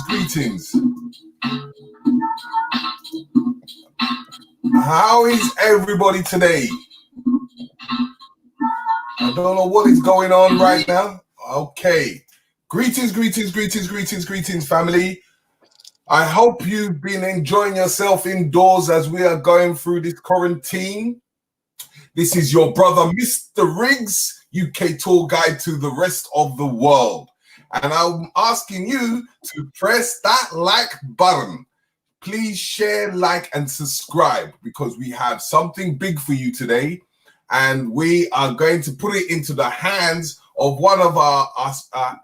Greetings. How is everybody today? I don't know what is going on right now. Okay. Greetings, family. I hope you've been enjoying yourself indoors as we are going through this quarantine. This is your brother, Mr. Riggs, UK tour guide to the rest of the world. And I'm asking you to press that like button. Please share, like, and subscribe because we have something big for you today. And we are going to put it into the hands of one of our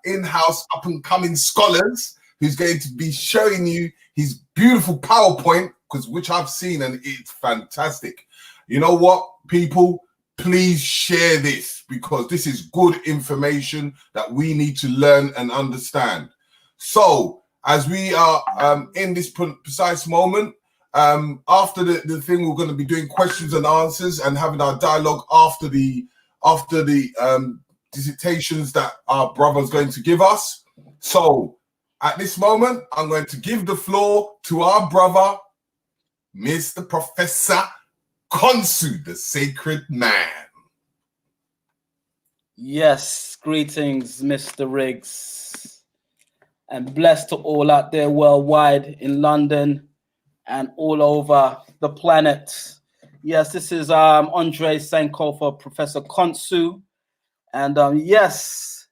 in-house up-and-coming scholars who's going to be showing you his beautiful PowerPoint, which I've seen and it's fantastic. You know what, people? Please share this because this is good information that we need to learn and understand. So as we are in this precise moment, after the thing, we're going to be doing questions and answers and having our dialogue after the dissertations that our brother's going to give us. So at this moment, I'm going to give the floor to our brother, Mr. Professor Khonsu, the sacred man. Yes, greetings, Mr. Riggs, and blessed to all out there worldwide in London and all over the planet. Yes, this is Andre Seacole for Professor Khonsu, and yes,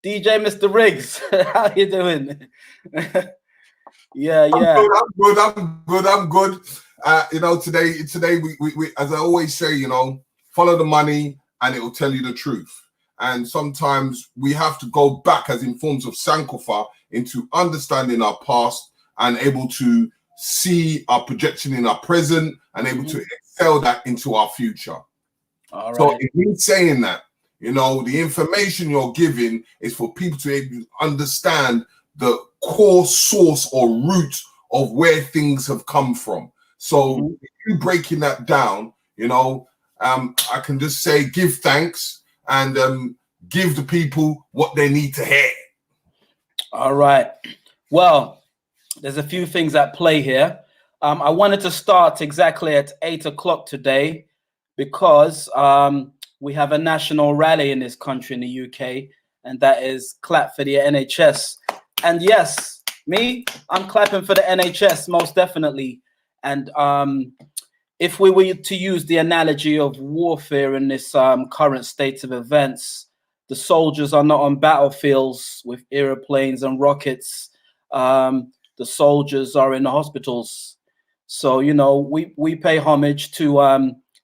DJ Mr. Riggs, how you doing? Yeah. I'm good. You know, today we as I always say, you know, follow the money and it will tell you the truth. And sometimes we have to go back as in forms of Sankofa into understanding our past and able to see our projection in our present and able to excel that into our future. All right. So in me saying that, you know, the information you're giving is for people to able to understand the core source or root of where things have come from. So you breaking that down, you know, I can just say give thanks and give the people what they need to hear. All right. Well, there's a few things at play here. I wanted to start exactly at 8 o'clock today because we have a national rally in this country, in the UK, and that is clap for the NHS. And yes, I'm clapping for the NHS, most definitely. And if we were to use the analogy of warfare in this current state of events, the soldiers are not on battlefields with airplanes and rockets. The soldiers are in the hospitals. So, you know, we pay homage to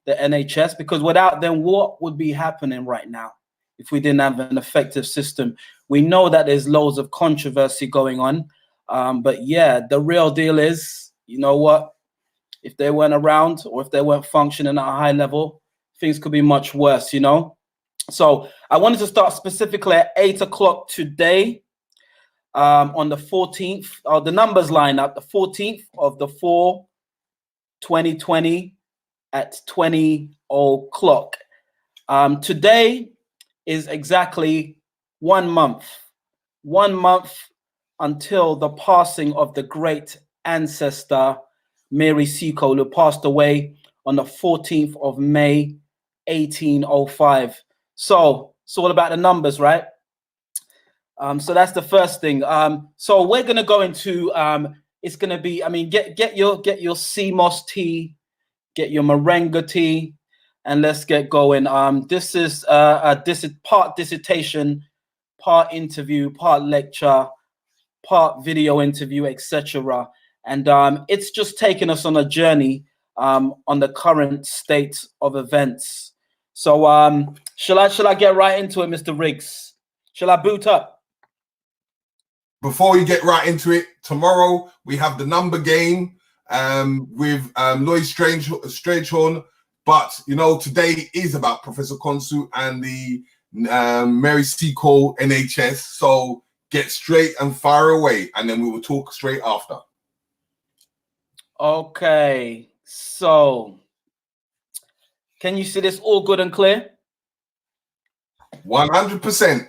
the NHS because without them, what would be happening right now if we didn't have an effective system? We know that there's loads of controversy going on. But yeah, the real deal is, you know what? If they weren't around or if they weren't functioning at a high level, things could be much worse, you know? So I wanted to start specifically at 8 o'clock today on the 14th. The numbers line up, the 14th of the 4, 2020 at 20 o'clock. Today is exactly 1 month. 1 month until the passing of the great ancestor, Mary Seacole, who passed away on the 14th of May, 1805. So it's all about the numbers, right? So that's the first thing. So we're gonna go into it's gonna be, I mean, get your CMOS tea, get your moringa tea, and let's get going. This is part dissertation, part interview, part lecture, part video interview, etc. And it's just taking us on a journey on the current state of events. So shall I get right into it, Mr. Riggs? Shall I boot up? Before we get right into it, tomorrow we have the number game with Lloyd Strangehorn. But, you know, today is about Professor Khonsu and the Mary Seacole NHS. So get straight and fire away, and then we will talk straight after. Okay, so can you see this all good and clear? 100%.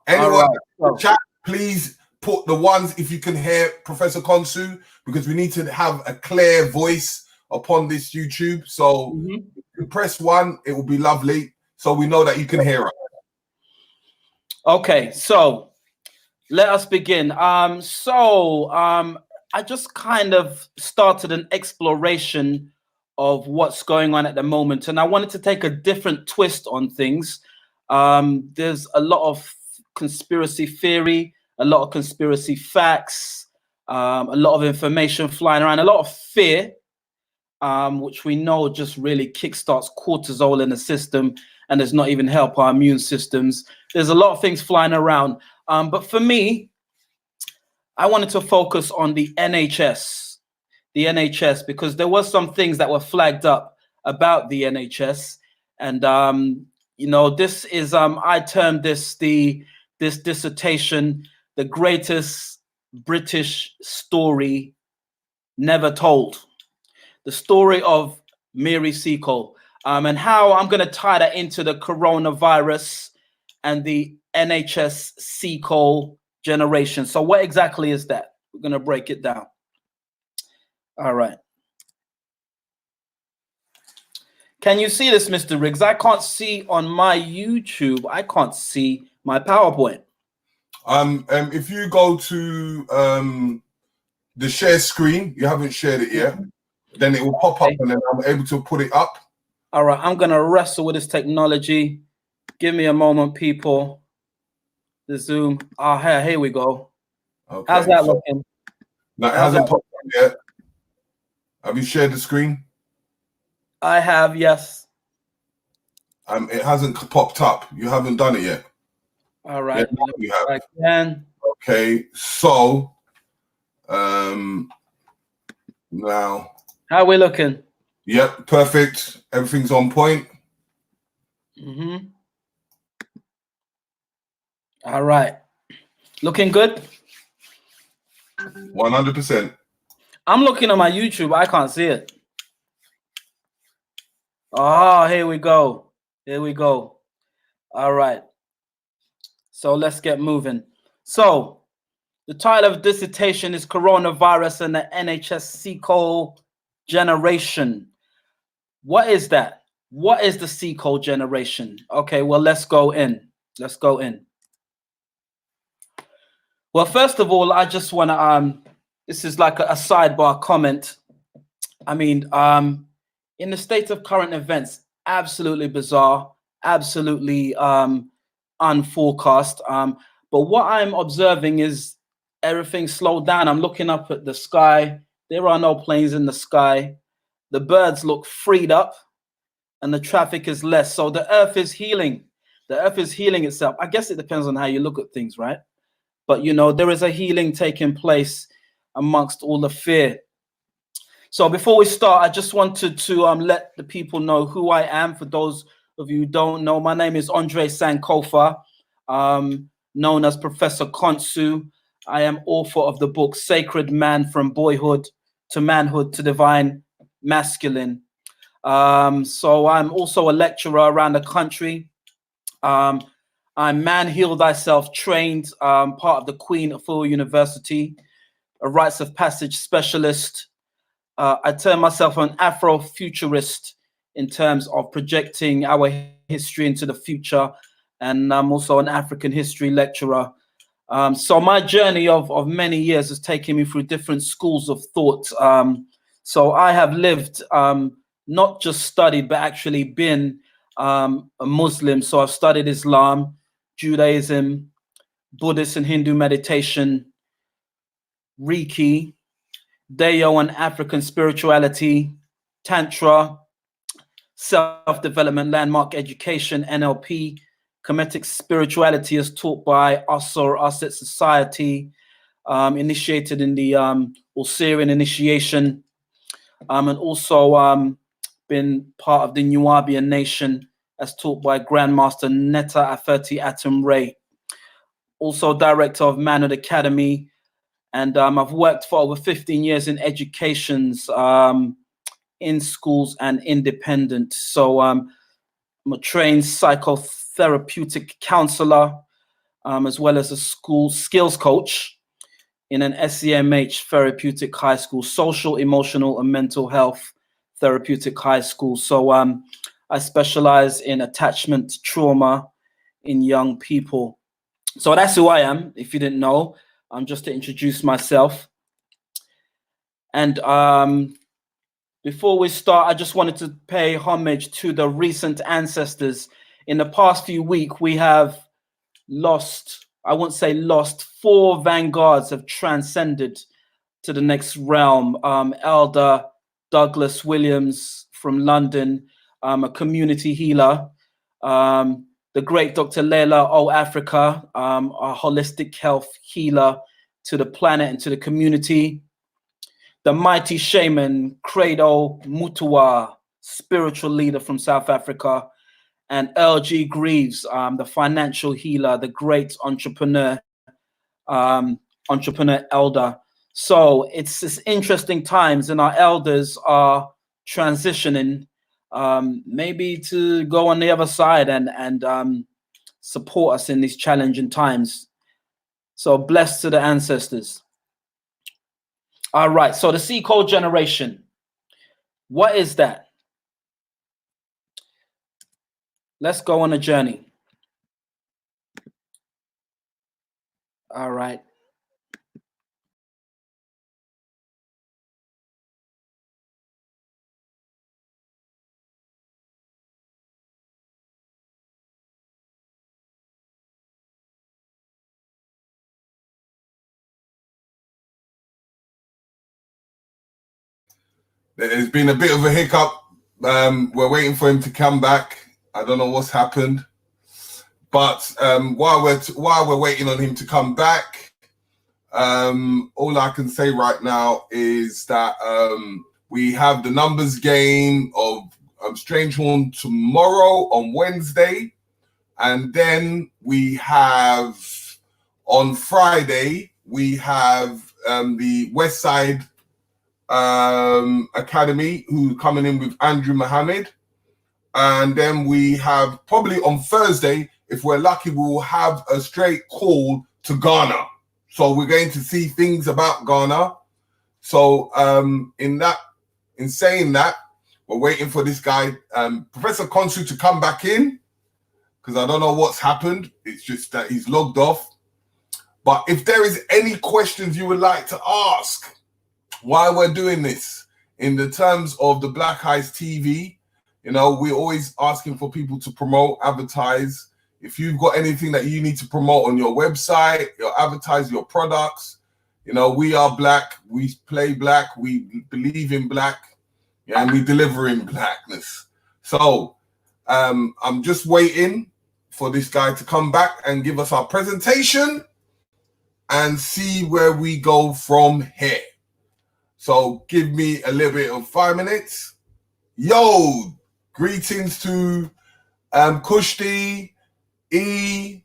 Anyone in the chat, please put the ones if you can hear Professor Khonsu, because we need to have a clear voice upon this YouTube. So if you press 1, it will be lovely, so we know that you can hear us. Okay, so let us begin. I just kind of started an exploration of what's going on at the moment, and I wanted to take a different twist on things. There's a lot of conspiracy theory, a lot of conspiracy facts, a lot of information flying around, a lot of fear, which we know just really kickstarts cortisol in the system and does not even help our immune systems. There's a lot of things flying around. But for me, I wanted to focus on the NHS, because there were some things that were flagged up about the NHS. And, you know, this is, I termed this dissertation, the greatest British story never told. The story of Mary Seacole, and how I'm going to tie that into the coronavirus and the NHS Seacole generation. So what exactly is that? We're going to break it down. All right. Can you see this, Mr. Riggs? I can't see on my YouTube. I can't see my PowerPoint. If you go to the share screen, you haven't shared it yet, then it will pop up, and then I'm able to put it up. All right, I'm going to wrestle with this technology. Give me a moment, people. The Zoom. Here we go. Okay. How's that looking? No, it hasn't popped up yet. Have you shared the screen? I have, yes. It hasn't popped up. You haven't done it yet. All right. Yeah, you have. Again. Okay, so now. How are we looking? Yep, perfect. Everything's on point. All right. Looking good? 100%. I'm looking on my YouTube. I can't see it. Oh, here we go. Here we go. All right. So let's get moving. So the title of dissertation is Coronavirus and the NHS Seacole Generation. What is that? What is the Seacole generation? Okay, well, let's go in. Let's go in. Well, first of all, I just want to, this is like a sidebar comment. I mean, in the state of current events, absolutely bizarre, absolutely unforecast. But what I'm observing is everything slowed down. I'm looking up at the sky. There are no planes in the sky. The birds look freed up and the traffic is less. So the earth is healing. The earth is healing itself. I guess it depends on how you look at things, right? But, you know, there is a healing taking place amongst all the fear. So before we start, I just wanted to let the people know who I am. For those of you who don't know, my name is Andre Sankofa, known as Professor Khonsu. I am author of the book Sacred Man from Boyhood to Manhood to Divine Masculine. So I'm also a lecturer around the country. I'm Man Heal Thyself trained, part of the Queen Afua University, a rites of passage specialist. I term myself an Afrofuturist in terms of projecting our history into the future. And I'm also an African history lecturer. So my journey of many years has taken me through different schools of thought. So I have lived, not just studied, but actually been a Muslim. So I've studied Islam, Judaism, Buddhist and Hindu meditation, Reiki, Dayo and African spirituality, Tantra, self-development, landmark education, NLP, Kemetic spirituality is taught by Asur Aset Society, initiated in the Osirian initiation, and also been part of the Nubian nation as taught by Grandmaster Netta Aferti Atum Ray. Also director of Manhood Academy, and I've worked for over 15 years in educations, in schools and independent. So I'm a trained psychotherapeutic counselor, as well as a school skills coach in an SEMH therapeutic high school, social, emotional, and mental health therapeutic high school. So I specialize in attachment trauma in young people. So that's who I am, if you didn't know. Just to introduce myself. And before we start, I just wanted to pay homage to the recent ancestors. In the past few weeks, we have lost, I won't say lost, 4 vanguards have transcended to the next realm. Elder Douglas Williams from London, a community healer. The great Dr. Leila O. Africa, a holistic health healer to the planet and to the community. The mighty shaman, Credo Mutua, spiritual leader from South Africa. And L.G. Greaves, the financial healer, the great entrepreneur, entrepreneur elder. So it's interesting times, and our elders are transitioning, maybe to go on the other side and support us in these challenging times. So blessed to the ancestors. All right, so the Seacole generation. What is that? Let's go on a journey. All right. There's been a bit of a hiccup. We're waiting for him to come back. I don't know what's happened, but while we're waiting on him to come back, all I can say right now is that we have the numbers game of Strangehorn tomorrow on Wednesday, and then we have on Friday we have the West Side Academy, who coming in with Andrew Mohammed, and then we have probably on Thursday, if we're lucky, we will have a straight call to Ghana. So we're going to see things about Ghana. So in saying that, we're waiting for this guy, Professor Khonsu, to come back in, because I don't know what's happened. It's just that he's logged off. But if there is any questions you would like to ask why we're doing this in the terms of the Black Eyes TV, you know, we're always asking for people to promote, advertise. If you've got anything that you need to promote on your website, or advertise your products, you know, we are black, we play black, we believe in black, and we deliver in blackness. So I'm just waiting for this guy to come back and give us our presentation and see where we go from here. So give me a little bit of 5 minutes. Yo, greetings to Kushti, E,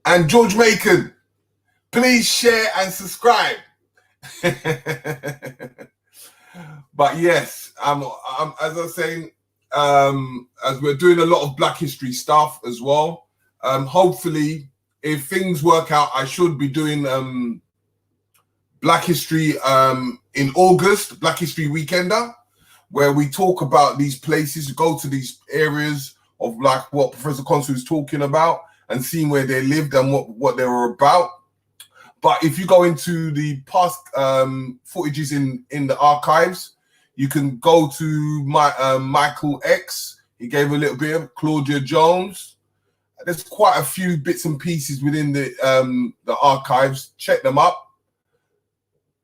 and George Macon. Please share and subscribe. But yes, as I was saying, as we're doing a lot of Black History stuff as well, hopefully, if things work out, I should be doing Black History in August, Black History Weekender, where we talk about these places, go to these areas of like what Professor Khonsu is talking about and seeing where they lived and what they were about. But if you go into the past footages in the archives, you can go to Michael X. He gave a little bit of Claudia Jones. There's quite a few bits and pieces within the archives. Check them up.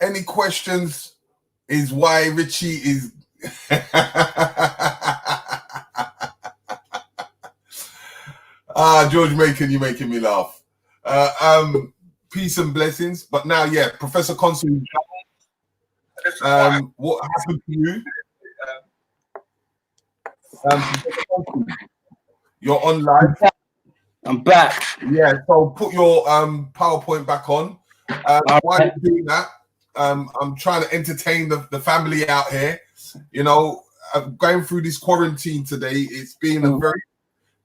Any questions is why Richie is... George Macon, you're making me laugh. Peace and blessings. But now, yeah, Professor Khonsu, what happened to you? Professor Khonsu, you're on live. I'm back. Yeah, so put your PowerPoint back on. While you're doing that, I'm trying to entertain the family out here. You know, going through this quarantine today, it's been a very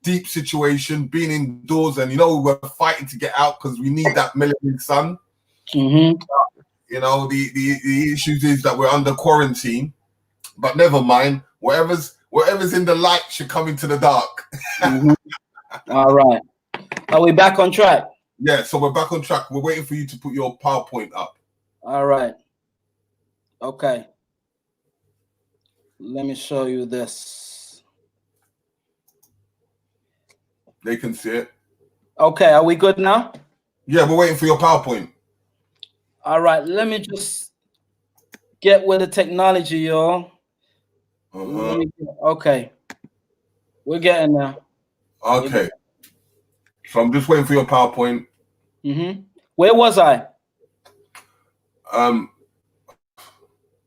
deep situation, being indoors, and you know, we're fighting to get out because we need that melanin sun. Mm-hmm. You know, the issues is that we're under quarantine, but never mind. Whatever's in the light should come into the dark. Mm-hmm. All right. Are we back on track? Yeah, so we're back on track. We're waiting for you to put your PowerPoint up. All right. Okay. Let me show you this. They can see it. Okay, are we good now? Yeah, we're waiting for your PowerPoint. All right, let me just get with the technology, y'all. Okay. We're getting there. Okay. So I'm just waiting for your PowerPoint. Mm-hmm. Where was I?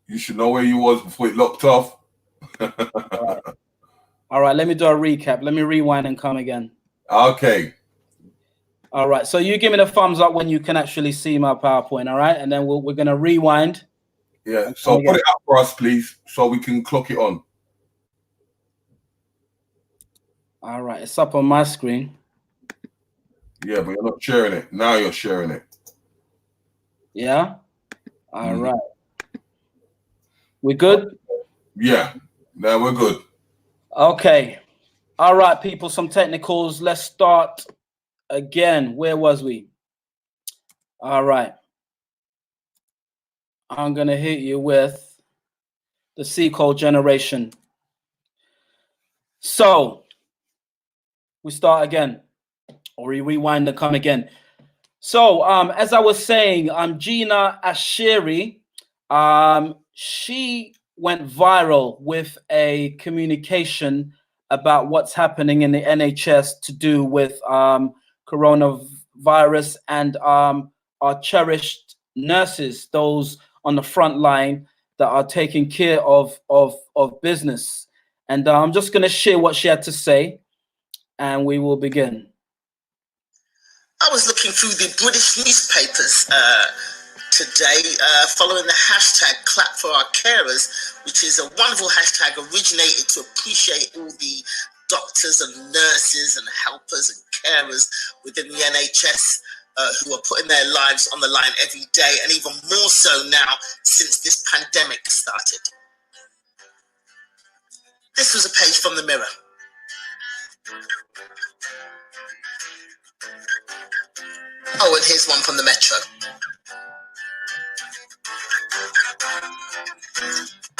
You should know where you was before it locked off. All right, let me do a recap. Let me rewind and come again. Okay. All right, so you give me the thumbs up when you can actually see my PowerPoint, all right? And then we're going to rewind. Yeah, so put it up for us, please, so we can clock it on. All right, it's up on my screen. Yeah, but you're not sharing it. Now you're sharing it. Yeah? All right. We good? Yeah, now we're good. Okay. All right, people, some technicals. Let's start again. Where was we? All right. I'm going to hit you with the Seacole generation. So we start again, or we rewind and come again. So as I was saying, Gina Ashiri, she went viral with a communication about what's happening in the NHS to do with coronavirus and our cherished nurses, those on the front line that are taking care of business. And I'm just going to share what she had to say, and we will begin. I was looking through the British newspapers today following the hashtag Clap for Our Carers, which is a wonderful hashtag originated to appreciate all the doctors and nurses and helpers and carers within the NHS who are putting their lives on the line every day, and even more so now since this pandemic started. This was a page from the Mirror. Oh, and here's one from the Metro.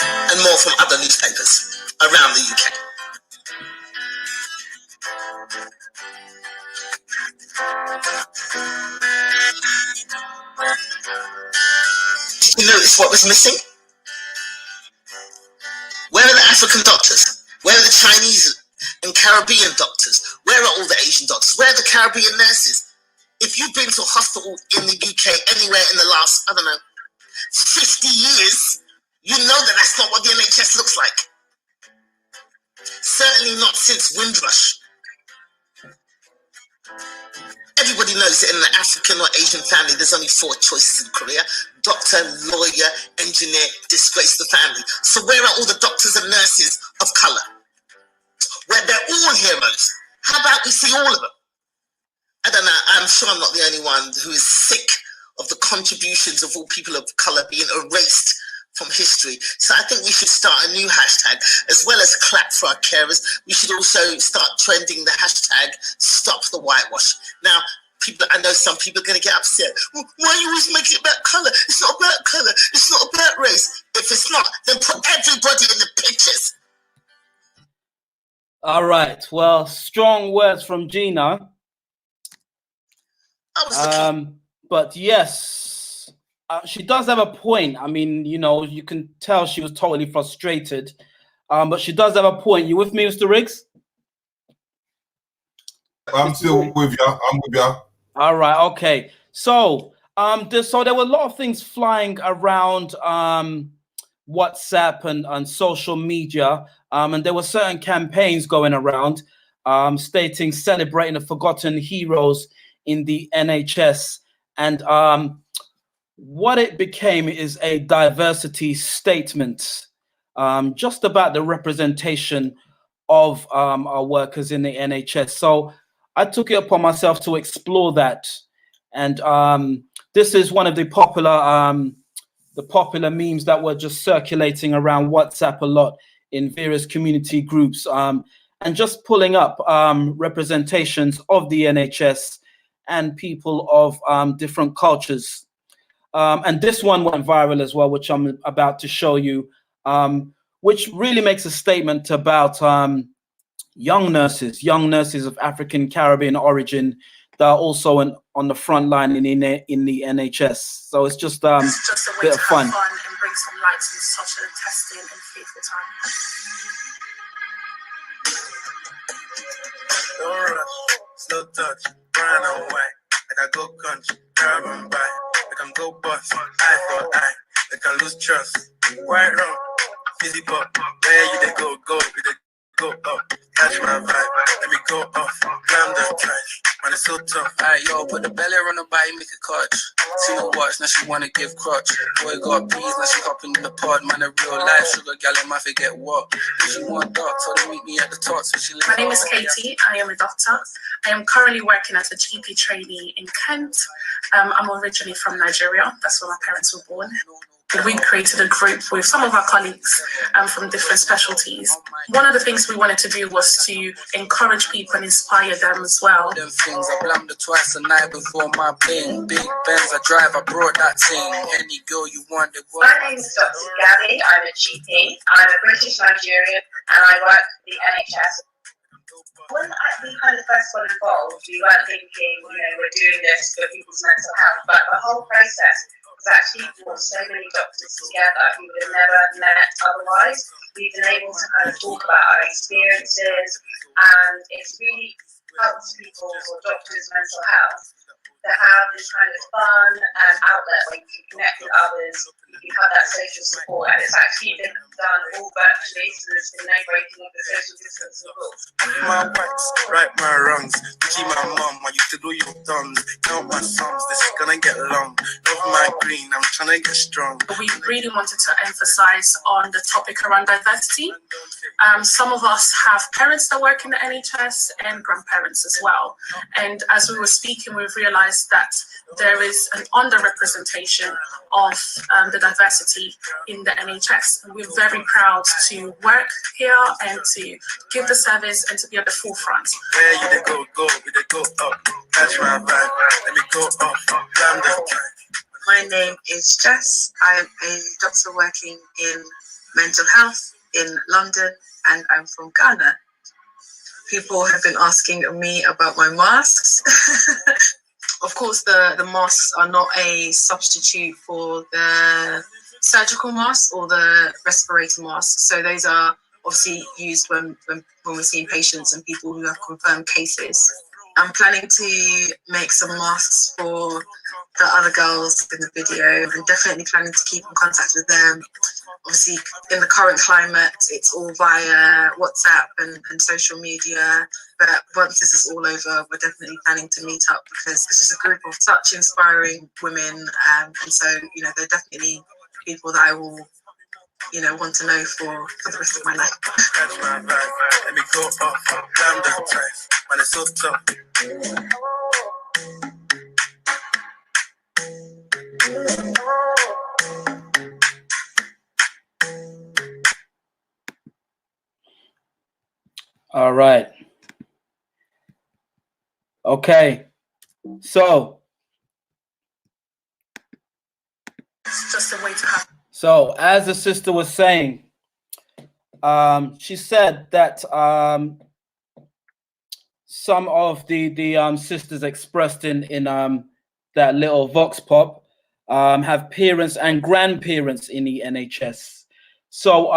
And more from other newspapers around the UK. Did you notice what was missing? Where are the African doctors? Where are the Chinese and Caribbean doctors? Where are all the Asian doctors? Where are the Caribbean nurses? If you've been to a hospital in the UK anywhere in the last, 50 years, you know that that's not what the NHS looks like. Certainly not since Windrush. Everybody knows that in an African or Asian family, there's only 4 choices in career: doctor, lawyer, engineer, disgrace the family. So where are all the doctors and nurses of color? Where they're all heroes. How about we see all of them? I don't know, I'm sure I'm not the only one who is sick of the contributions of all people of color being erased from history. So I think we should start a new hashtag. As well as clap for our carers, we should also start trending the hashtag stop the whitewash. Now, I know some people are going to get upset. Why are you always making it about color? It's not about color. It's not about race. If it's not, then put everybody in the pictures. All right. Well, strong words from Gina. But yes, she does have a point. I mean, you know, you can tell she was totally frustrated. But she does have a point. You with me, Mr. Riggs? I'm still with you. I'm with you. All right. Okay. So, so there were a lot of things flying around WhatsApp and social media, and there were certain campaigns going around stating celebrating the forgotten heroes in the NHS, and what it became is a diversity statement, just about the representation of our workers in the NHS. So I took it upon myself to explore that, and this is one of the popular memes that were just circulating around WhatsApp a lot in various community groups, and just pulling up representations of the NHS and people of different cultures. And this one went viral as well, which I'm about to show you, which really makes a statement about young nurses of African Caribbean origin that are also on the front line in the NHS. So it's just a bit of fun. And bring some light to such a testing and fearful time. Don't rush, slow touch, brown and white. Like I go country, grab and buy. Like I'm go bust, eye for eye. Like I lose trust, quite wrong. Busy pop, where you they go, you they go up. Catch my vibe, let me go off. Glam the trash, man it's so tough. Alright yo, put the belly on the body, make a clutch. See no watch, now she wanna give crutch. Boy got peas, now she hopping in the pod. Man a real life sugar gal, I might forget what. She want dark, so they meet me at the top. So she My name is Katie, I am a doctor. I am currently working as a GP trainee in Kent. I'm originally from Nigeria, that's where my parents were born. We created a group with some of our colleagues from different specialties. One of the things we wanted to do was to encourage people and inspire them as well. Them things I blamed her twice a night before my bling. Big Benz I drive, I brought that thing. Any girl you want, it was. My name is Dr. Gabby, I'm a GP. I'm a British Nigerian and I work for the NHS. When we kind of first got involved, we weren't thinking, we're doing this for people's mental health, but the whole process has actually brought so many doctors together who would have never met otherwise. We've been able to kind of talk about our experiences, and it's really helped people or doctors' mental health to have this kind of fun and outlet where you can connect with others, you have that social support, and it's actually been done all virtually, so there's been no breaking of the social distancing rules. My rights, right my wrongs. Keep my mum, I used to do your thumbs. Count my sums, this is gonna get long. Love my green, I'm trying to get strong. We really wanted to emphasize on the topic around diversity. Some of us have parents that work in the NHS and grandparents as well. And as we were speaking, we've realized that there is an underrepresentation of the diversity in the NHS. And we're very proud to work here and to give the service and to be at the forefront. Where you they go, you they go up. Catch my vibe, let me go up. Glam the track. My name is Jess. I am a doctor working in mental health in London, and I'm from Ghana. People have been asking me about my masks. Of course, the masks are not a substitute for the surgical mask or the respirator mask. So those are obviously used when we're seeing patients and people who have confirmed cases. I'm planning to make some masks for the other girls in the video. I'm definitely planning to keep in contact with them. Obviously, in the current climate, it's all via WhatsApp and social media. But once this is all over, we're definitely planning to meet up because it's just a group of such inspiring women. And so, they're definitely people that I will, want to know for the rest of my life. Catch my vibe, let me go up. Glam the track, man it's so tough. All right. Okay. So. It's just a way to have. So, as the sister was saying, she said that some of the sisters expressed in that little vox pop have parents and grandparents in the NHS. So,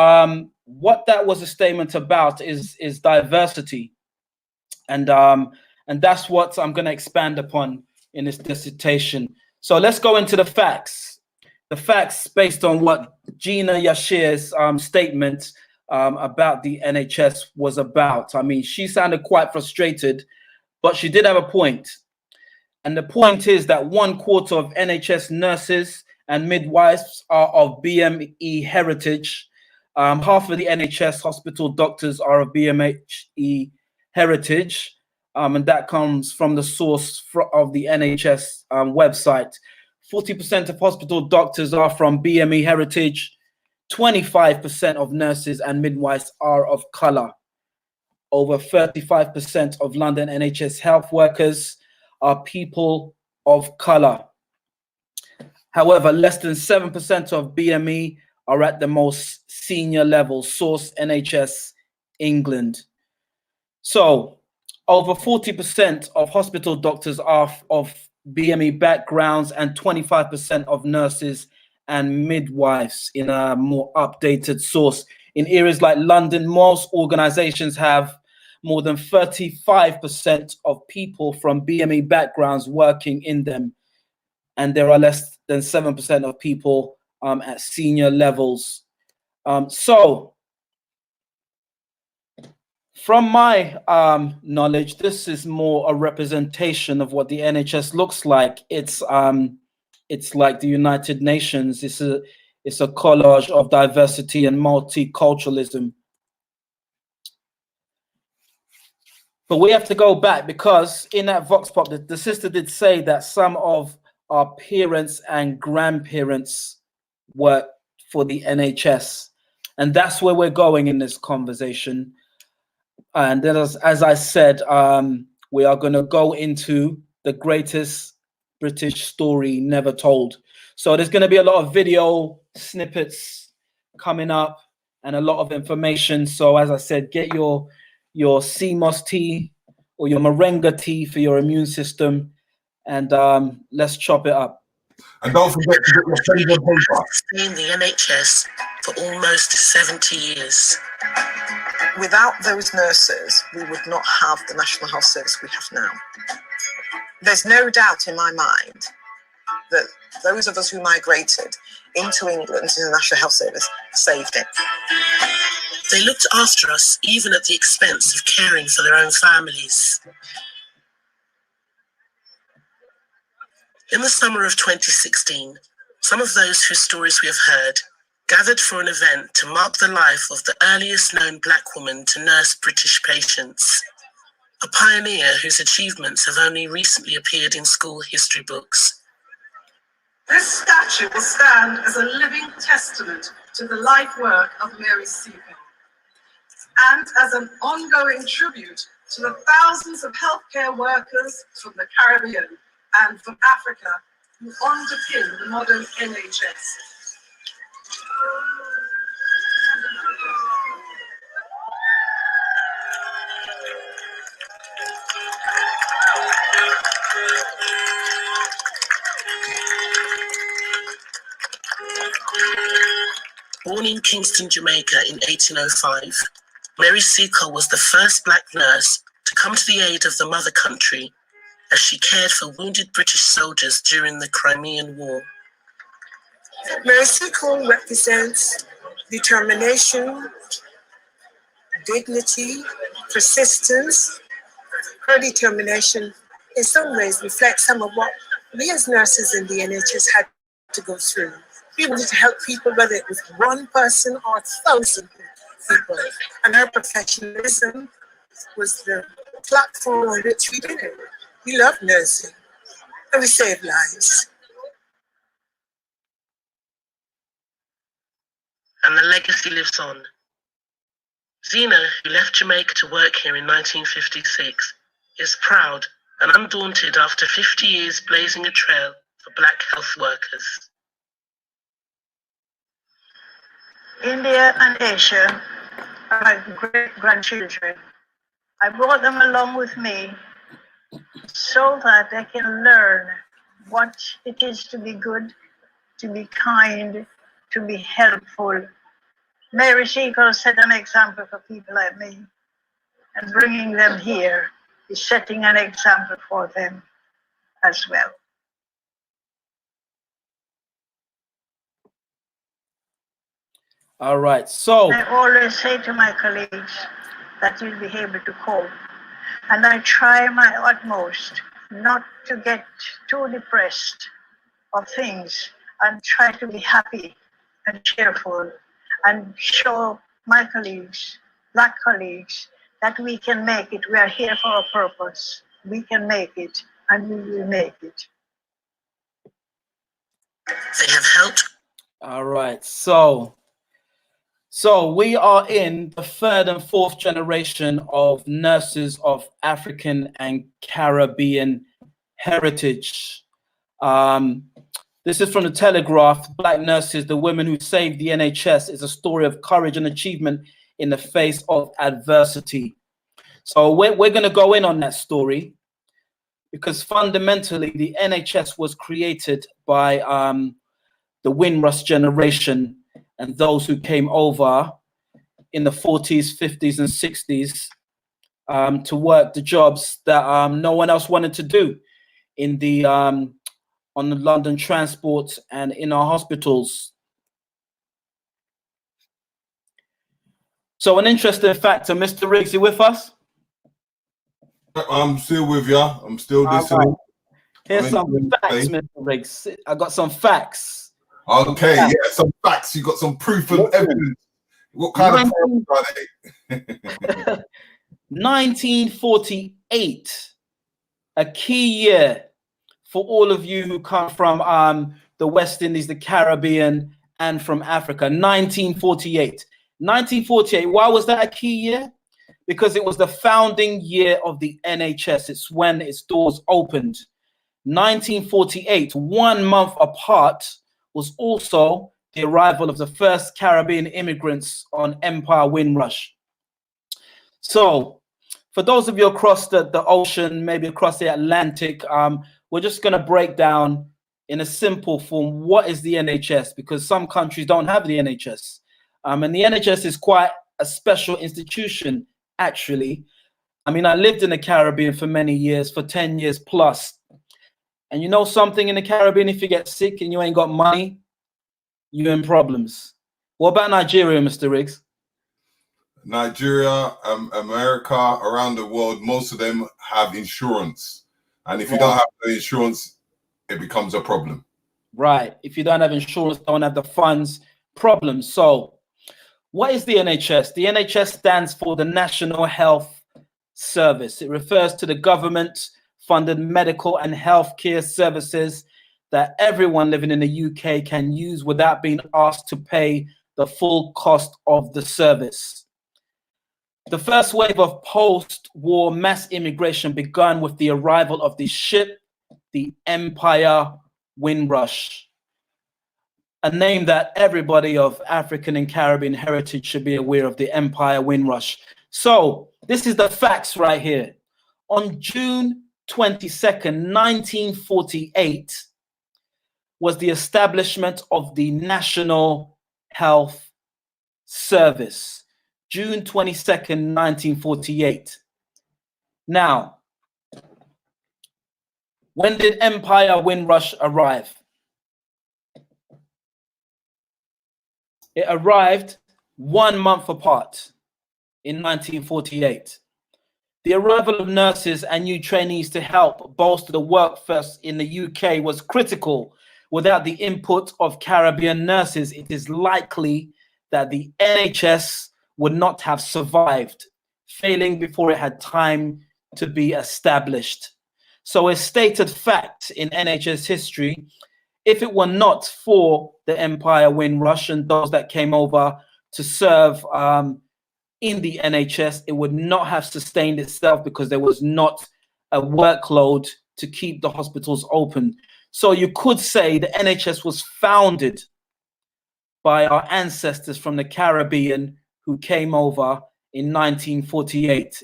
what that was a statement about is diversity, and And that's what I'm going to expand upon in this dissertation. So let's go into the facts. The facts based on what Gina Yashir's statement about the NHS was about. I mean, she sounded quite frustrated, but she did have a point. And the point is that 1/4 of NHS nurses and midwives are of BME heritage. Half of the NHS hospital doctors are of BME heritage. And that comes from the source of the NHS website. 40% of hospital doctors are from BME heritage. 25% of nurses and midwives are of color. Over 35% of London NHS health workers are people of color. However, less than 7% of BME are at the most senior level. Source NHS England. So over 40% of hospital doctors are of BME backgrounds and 25% of nurses and midwives in a more updated source. In areas like London, most organizations have more than 35% of people from BME backgrounds working in them. And there are less than 7% of people at senior levels. So from my knowledge, this is more a representation of what the NHS looks like. It's like the United Nations. It's a collage of diversity and multiculturalism. But we have to go back, because in that Vox Pop, the sister did say that some of our parents and grandparents work for the NHS. And that's where we're going in this conversation. And then, as I said, we are going to go into the greatest British story never told. So there's going to be a lot of video snippets coming up and a lot of information. So as I said, get your CMOS tea or your moringa tea for your immune system, and let's chop it up. And don't forget to get your pen and paper. In the NHS for almost 70 years. Without those nurses, we would not have the National Health Service we have now. There's no doubt in my mind that those of us who migrated into England, to the National Health Service, saved it. They looked after us, even at the expense of caring for their own families. In the summer of 2016, some of those whose stories we have heard gathered for an event to mark the life of the earliest known Black woman to nurse British patients, a pioneer whose achievements have only recently appeared in school history books. This statue will stand as a living testament to the life work of Mary Seacole, and as an ongoing tribute to the thousands of healthcare workers from the Caribbean and from Africa who underpin the modern NHS. Born in Kingston, Jamaica in 1805, Mary Seacole was the first Black nurse to come to the aid of the mother country as she cared for wounded British soldiers during the Crimean War. Mary Seacole represents determination, dignity, persistence. Her determination in some ways reflects some of what we as nurses in the NHS had to go through. We wanted to help people, whether it was one person or 1,000 people. And her professionalism was the platform on which we did it. We love nursing and we save lives. And the legacy lives on. Zena, who left Jamaica to work here in 1956, is proud and undaunted after 50 years blazing a trail for Black health workers. India and Asia are my great-grandchildren. I brought them along with me so that they can learn what it is to be good, to be kind, to be helpful. Mary Seacole set an example for people like me, and bringing them here is setting an example for them as well. All right, so I always say to my colleagues that you'll be able to cope. And I try my utmost not to get too depressed of things and try to be happy and cheerful and show my colleagues, Black colleagues, that we can make it. We are here for a purpose. We can make it and we will make it. They have helped. all right, so we are in the third and fourth generation of nurses of African and Caribbean heritage. This is from the Telegraph. Black nurses, the women who saved the NHS, is a story of courage and achievement in the face of adversity. So we're going to go in on that story because fundamentally the NHS was created by the Windrush generation and those who came over in the 40s, 50s, and 60s to work the jobs that no one else wanted to do in the on the London transport and in our hospitals. So an interesting factor, Mr. Riggs, you with us? I'm still with you. I'm still listening. Right. Here's some facts, Mr. Riggs. I got some facts. Okay, yeah, some facts. You got some proof and evidence. What kind of proof are they? 1948, a key year for all of you who come from the West Indies, the Caribbean, and from Africa. 1948. 1948, why was that a key year? Because it was the founding year of the NHS. It's when its doors opened. 1948, 1 month apart, was also the arrival of the first Caribbean immigrants on Empire Windrush. So for those of you across the ocean, maybe across the Atlantic, we're just going to break down in a simple form what is the NHS, because some countries don't have the NHS. And the NHS is quite a special institution, actually. I mean, I lived in the Caribbean for many years, for 10 years plus. And you know something in the Caribbean, if you get sick and you ain't got money, you're in problems. What about Nigeria, Mr. Riggs? Nigeria, America, around the world, most of them have insurance. And if you don't have the insurance, it becomes a problem. Right. If you don't have insurance, don't have the funds, problems. So what is the NHS? The NHS stands for the National Health Service. It refers to the government-funded medical and healthcare services that everyone living in the UK can use without being asked to pay the full cost of the service. The first wave of post-war mass immigration began with the arrival of the ship, the Empire Windrush, a name that everybody of African and Caribbean heritage should be aware of, the Empire Windrush. So this is the facts right here. On June 22nd, 1948, was the establishment of the National Health Service. June 22nd, 1948. Now, when did Empire Windrush arrive? It arrived 1 month apart in 1948. The arrival of nurses and new trainees to help bolster the workforce in the UK was critical. Without the input of Caribbean nurses, it is likely that the NHS would not have survived, failing before it had time to be established. So a stated fact in NHS history, if it were not for the Empire Windrush and those that came over to serve in the NHS, it would not have sustained itself because there was not a workload to keep the hospitals open. So you could say the NHS was founded by our ancestors from the Caribbean who came over in 1948,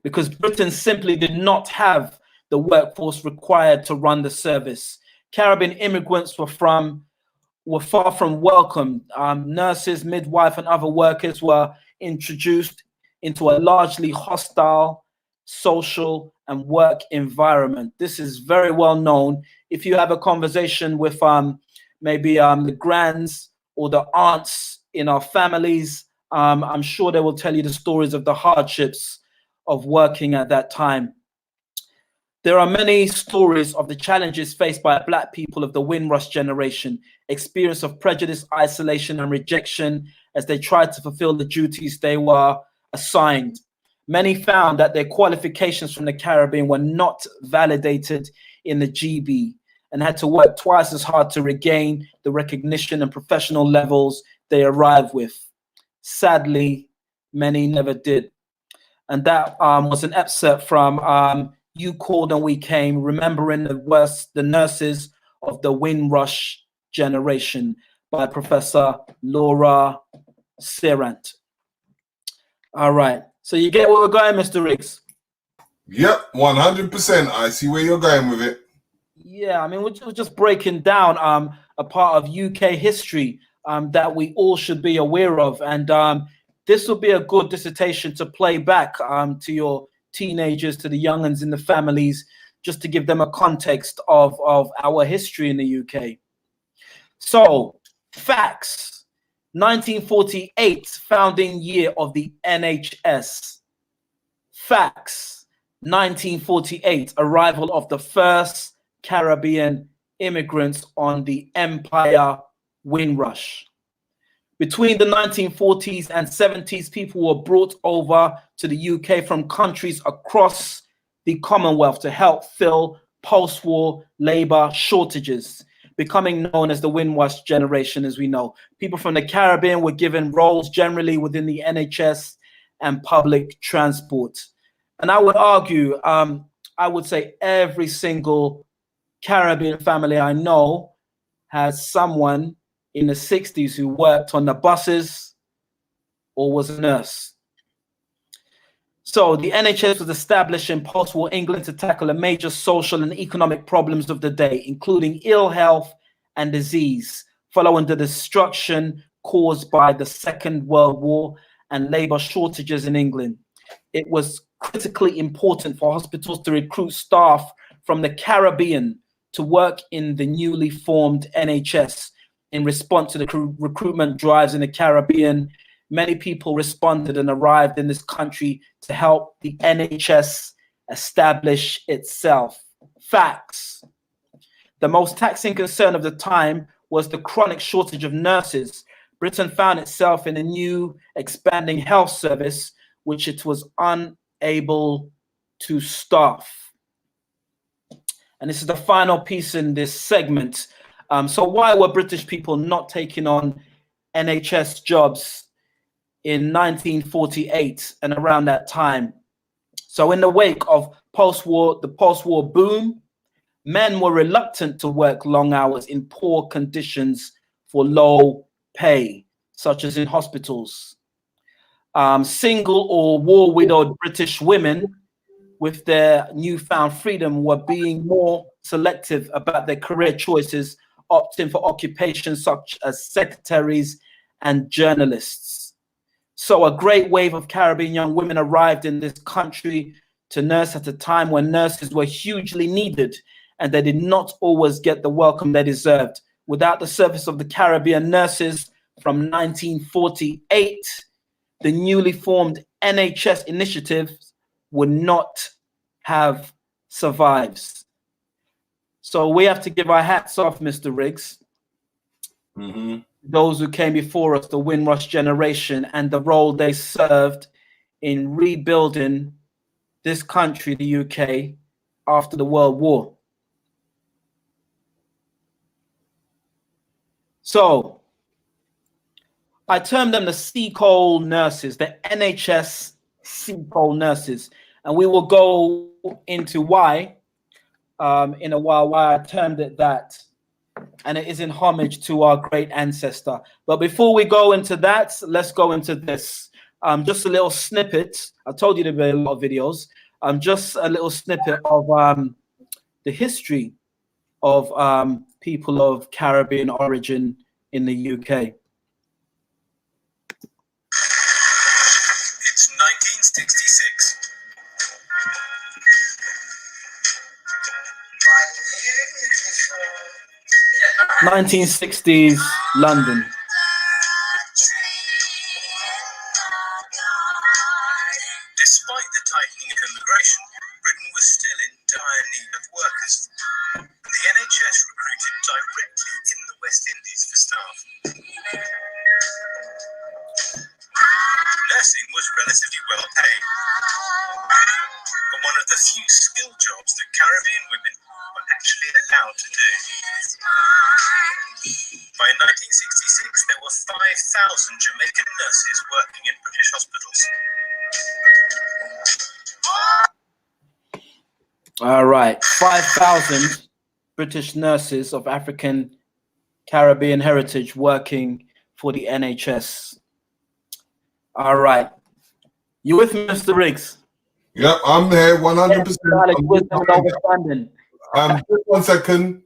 because Britain simply did not have the workforce required to run the service. Caribbean immigrants were far from welcome. Nurses, midwife, and other workers were introduced into a largely hostile social, and work environment. This is very well known. If you have a conversation with maybe the grands or the aunts in our families, I'm sure they will tell you the stories of the hardships of working at that time. There are many stories of the challenges faced by Black people of the Windrush generation, experience of prejudice, isolation, and rejection as they tried to fulfill the duties they were assigned. Many found that their qualifications from the Caribbean were not validated in the GB and had to work twice as hard to regain the recognition and professional levels they arrived with. Sadly, many never did. And that was an excerpt from You Called and We Came, Remembering the Nurses of the Windrush Generation by Professor Laura Serrant. All right. So you get where we're going, Mr. Riggs? Yep, 100%. I see where you're going with it. Yeah, I mean, we're just breaking down a part of UK history that we all should be aware of. And this will be a good dissertation to play back to your teenagers, to the young'uns in the families, just to give them a context of our history in the UK. So, facts. 1948, founding year of the NHS. Facts. 1948, arrival of the first Caribbean immigrants on the Empire Windrush. Between the 1940s and 70s, people were brought over to the UK from countries across the Commonwealth to help fill post-war labor shortages, becoming known as the Windrush generation, as we know. People from the Caribbean were given roles generally within the NHS and public transport. And I would argue, I would say every single Caribbean family I know has someone in the 60s who worked on the buses or was a nurse. So the NHS was established in post-war England to tackle the major social and economic problems of the day, including ill health and disease, following the destruction caused by the Second World War and labor shortages in England. It was critically important for hospitals to recruit staff from the Caribbean to work in the newly formed NHS. In response to the recruitment drives in the Caribbean, many people responded and arrived in this country to help the NHS establish itself. Facts. The most taxing concern of the time was the chronic shortage of nurses. Britain found itself in a new expanding health service, which it was unable to staff. And this is the final piece in this segment. So why were British people not taking on NHS jobs in 1948 and around that time? So in the wake of the post-war boom, men were reluctant to work long hours in poor conditions for low pay, such as in hospitals. Single or war-widowed British women with their newfound freedom were being more selective about their career choices, opting for occupations such as secretaries and journalists. So a great wave of Caribbean young women arrived in this country to nurse at a time when nurses were hugely needed and they did not always get the welcome they deserved. Without the service of the Caribbean nurses from 1948, the newly formed NHS initiatives would not have survived. So we have to give our hats off, Mr. Riggs. Those who came before us, the Windrush generation, and the role they served in rebuilding this country, the UK, after the World War. So I term them the Seacole nurses, the NHS Seacole nurses. And we will go into why in a while, why I termed it that. And it is in homage to our great ancestor. But before we go into that, let's go into this. Just a little snippet. I told you there'd be a lot of videos. Just a little snippet of the history of people of Caribbean origin in the UK. It's 1966. 1960s London. Despite the tightening of immigration, Britain was still in dire need of workers. The NHS recruited directly in the West Indies for staff. Nursing was relatively well paid, but one of the few skilled jobs that Caribbean women were actually allowed to do. By 1966, there were 5,000 Jamaican nurses working in British hospitals. All right, 5,000 British nurses of African Caribbean heritage working for the NHS. All right, you with me, Mr. Riggs? Yep, I'm there, 100%. Just 1 second.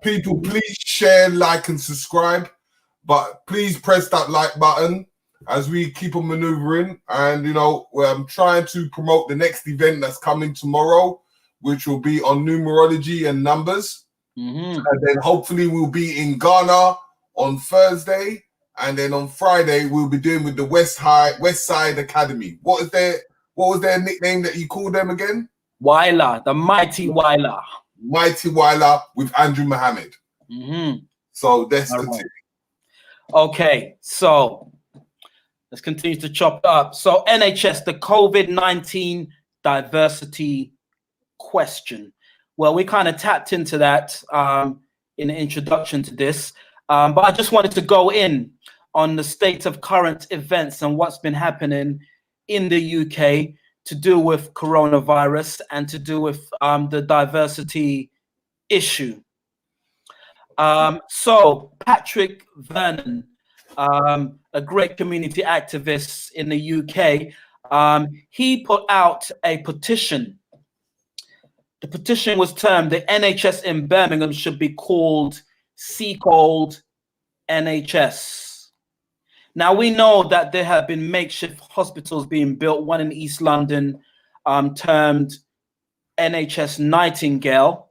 People, please share, like, and subscribe. But please press that like button as we keep on maneuvering. And, you know, I'm trying to promote the next event that's coming tomorrow, which will be on numerology and numbers. And then hopefully we'll be in Ghana on Thursday. And then on Friday, we'll be doing with the West Side Academy. What was their nickname that you called them again? Weiler, the mighty Weiler. Mighty Weiler with Andrew Mohammed. So that's the thing. Okay, so let's continue to chop it up. So NHS, the COVID-19 diversity question. Well, we kind of tapped into that in the introduction to this, but I just wanted to go in on the state of current events and what's been happening in the UK to do with coronavirus and to do with the diversity issue. So Patrick Vernon, a great community activist in the UK, he put out a petition. The petition was termed "The NHS in Birmingham should be called Seacole NHS." Now we know that there have been makeshift hospitals being built, one in East London termed NHS Nightingale,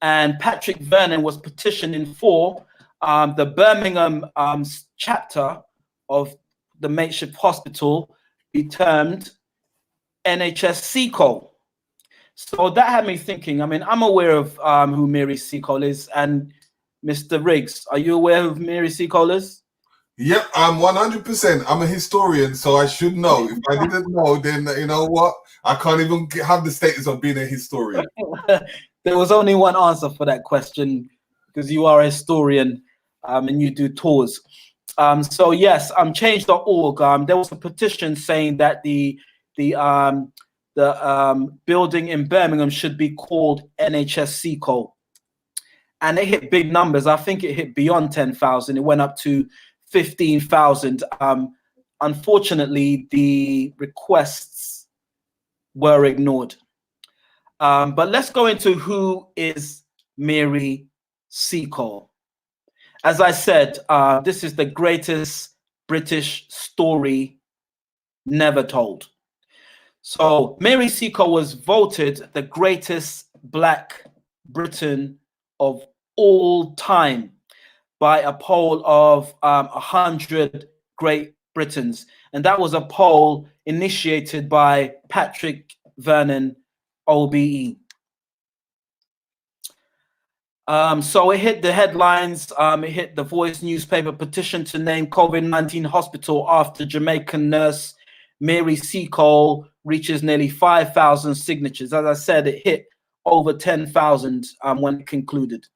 and Patrick Vernon was petitioning for the Birmingham chapter of the makeshift hospital be termed NHS Seacole. So that had me thinking. I mean, I'm aware of who Mary Seacole is, and Mr. Riggs, are you aware of Mary Seacole is? Yep, I'm 100%. I'm a historian, so I should know. If I didn't know, then you know what? I can't even have the status of being a historian. There was only one answer for that question, because you are a historian and you do tours. So yes, change.org. There was a petition saying that the building in Birmingham should be called NHS Seacole, and it hit big numbers. I think it hit beyond 10,000. It went up to 15,000. Unfortunately, the requests were ignored. But let's go into who is Mary Seacole. As I said, this is the greatest British story never told. So Mary Seacole was voted the greatest Black Briton of all time by a poll of 100 Great Britons. And that was a poll initiated by Patrick Vernon, OBE. So it hit the headlines. It hit the Voice newspaper: petition to name COVID-19 hospital after Jamaican nurse Mary Seacole reaches nearly 5,000 signatures. As I said, it hit over 10,000 when it concluded.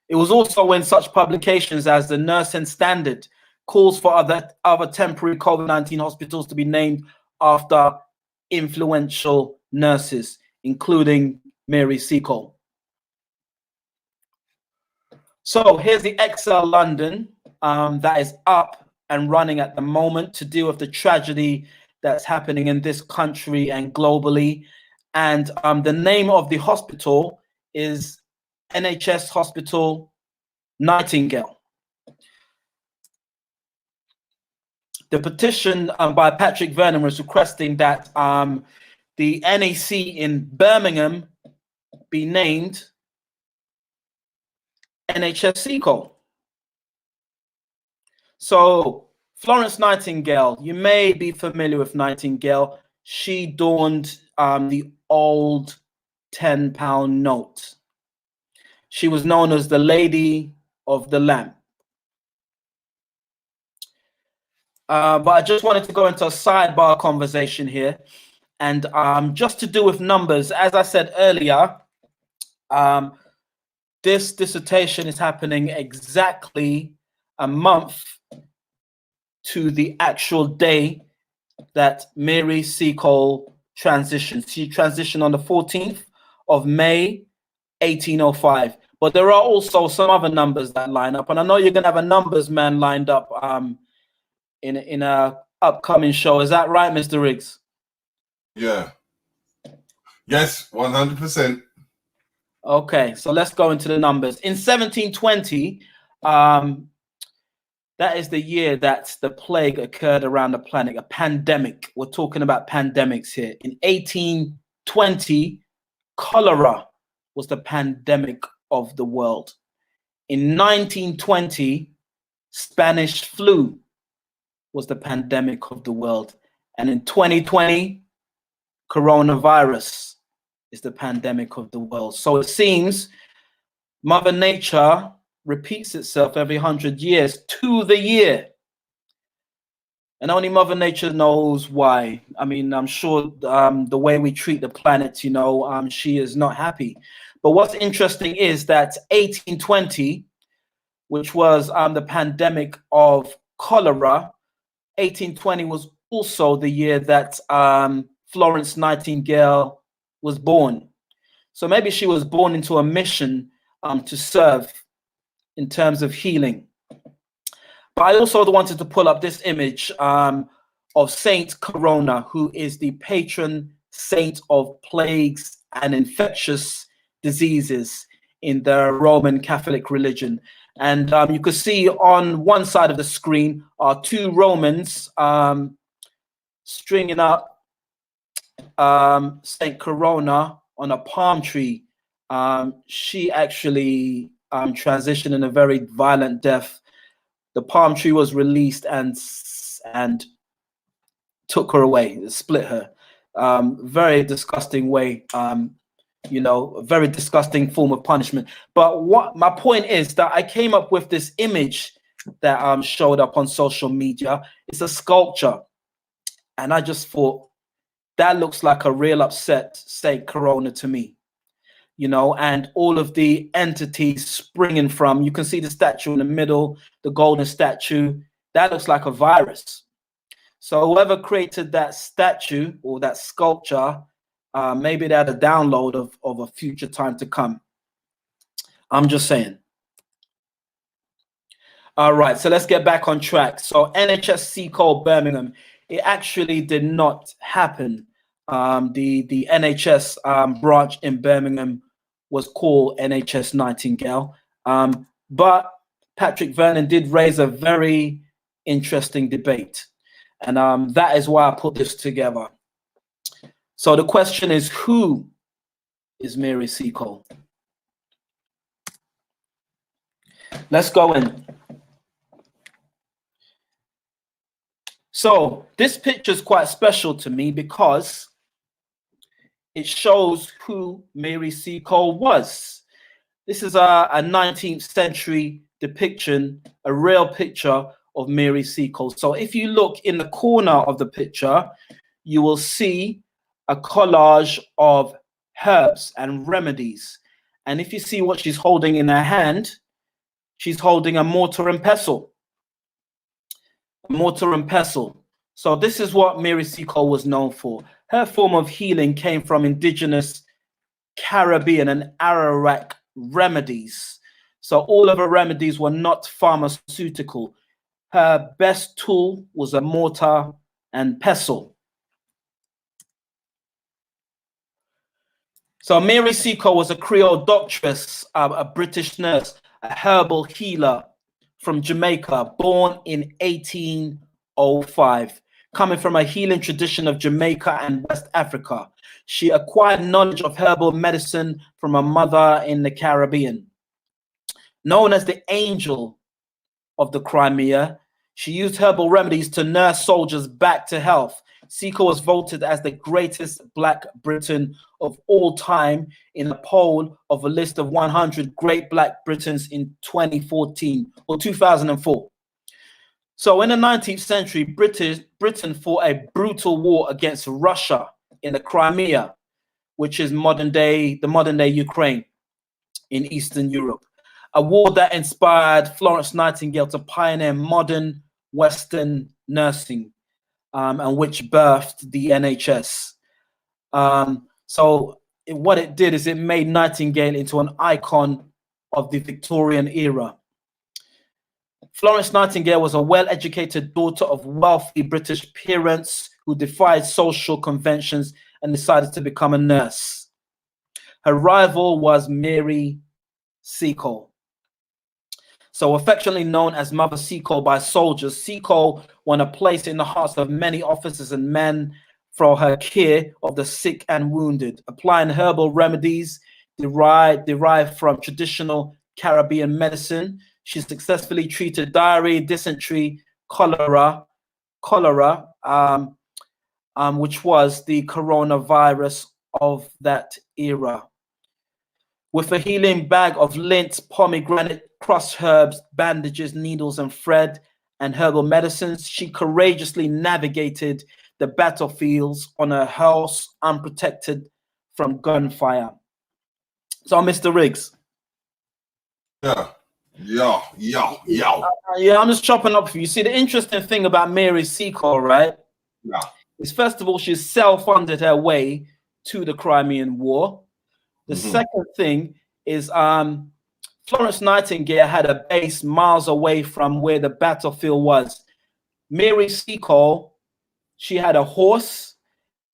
It was also in such publications as the Nursing Standard calls for other temporary COVID-19 hospitals to be named after influential nurses, including Mary Seacole. So here's the Excel London that is up and running at the moment to deal with the tragedy that's happening in this country and globally. And the name of the hospital is NHS Hospital Nightingale. The petition by Patrick Vernon was requesting that the NAC in Birmingham be named NHS Seacole. So Florence Nightingale, you may be familiar with Nightingale. She donned the old £10 note. She was known as the Lady of the Lamp. But I just wanted to go into a sidebar conversation here, and just to do with numbers. As I said earlier, this dissertation is happening exactly a month to the actual day that Mary Seacole transitioned. She transitioned on the 14th of May, 1805. But there are also some other numbers that line up, and I know you're going to have a numbers man lined up in a upcoming show. Is that right, Mr. Riggs? Yeah. Yes, 100%. Okay, so let's go into the numbers. In 1720, that is the year that the plague occurred around the planet, a pandemic. We're talking about pandemics here. In 1820, cholera was the pandemic of the world. In 1920, Spanish flu was the pandemic of the world. And in 2020, coronavirus is the pandemic of the world. So it seems Mother Nature repeats itself every 100 years to the year. And only Mother Nature knows why. I mean, I'm sure the way we treat the planet, you know, she is not happy. But what's interesting is that 1820, which was the pandemic of cholera, 1820 was also the year that Florence Nightingale was born. So maybe she was born into a mission to serve in terms of healing. But I also wanted to pull up this image of Saint Corona, who is the patron saint of plagues and infectious diseases in the Roman Catholic religion. And you could see on one side of the screen are two Romans stringing up Saint Corona on a palm tree. She actually transitioned in a very violent death. The palm tree was released and took her away, split her. Very disgusting way, you know, a very disgusting form of punishment. But what my point is that I came up with this image that showed up on social media. It's a sculpture, and I just thought that looks like a real upset Saint Corona to me. You know, and all of the entities springing from, you can see the statue in the middle, the golden statue, that looks like a virus. So whoever created that statue or that sculpture, maybe they had a download of a future time to come. I'm just saying. All right, so let's get back on track. So NHS Seacole Birmingham, it actually did not happen. The NHS branch in Birmingham was called NHS Nightingale. But Patrick Vernon did raise a very interesting debate. And that is why I put this together. So the question is, who is Mary Seacole? Let's go in. So this picture is quite special to me because it shows who Mary Seacole was. This is a 19th century depiction, a real picture of Mary Seacole. So if you look in the corner of the picture, you will see a collage of herbs and remedies. And if you see what she's holding in her hand, she's holding a mortar and pestle. A mortar and pestle. So this is what Mary Seacole was known for. Her form of healing came from indigenous Caribbean and Arawak remedies. So all of her remedies were not pharmaceutical. Her best tool was a mortar and pestle. So Mary Seacole was a Creole doctress, a British nurse, a herbal healer from Jamaica, born in 1805. Coming from a healing tradition of Jamaica and West Africa. She acquired knowledge of herbal medicine from her mother in the Caribbean. Known as the Angel of the Crimea, she used herbal remedies to nurse soldiers back to health. Seacole was voted as the greatest Black Briton of all time in a poll of a list of 100 great Black Britons in 2014 or 2004. So in the 19th century, Britain fought a brutal war against Russia in the Crimea, which is the modern day Ukraine in Eastern Europe. A war that inspired Florence Nightingale to pioneer modern Western nursing, and which birthed the NHS. So what it did is it made Nightingale into an icon of the Victorian era. Florence Nightingale was a well-educated daughter of wealthy British parents who defied social conventions and decided to become a nurse. Her rival was Mary Seacole. So affectionately known as Mother Seacole by soldiers, Seacole won a place in the hearts of many officers and men for her care of the sick and wounded, applying herbal remedies derived from traditional Caribbean medicine. She successfully treated diarrhea, dysentery, cholera, which was the coronavirus of that era. With a healing bag of lint, pomegranate, crushed herbs, bandages, needles and thread, and herbal medicines, she courageously navigated the battlefields on her horse, unprotected from gunfire. So, Mr. Riggs. Yeah, I'm just chopping up for you. See, the interesting thing about Mary Seacole, right? Yeah. Is first of all, she self-funded her way to the Crimean War. The second thing is Florence Nightingale had a base miles away from where the battlefield was. Mary Seacole, she had a horse,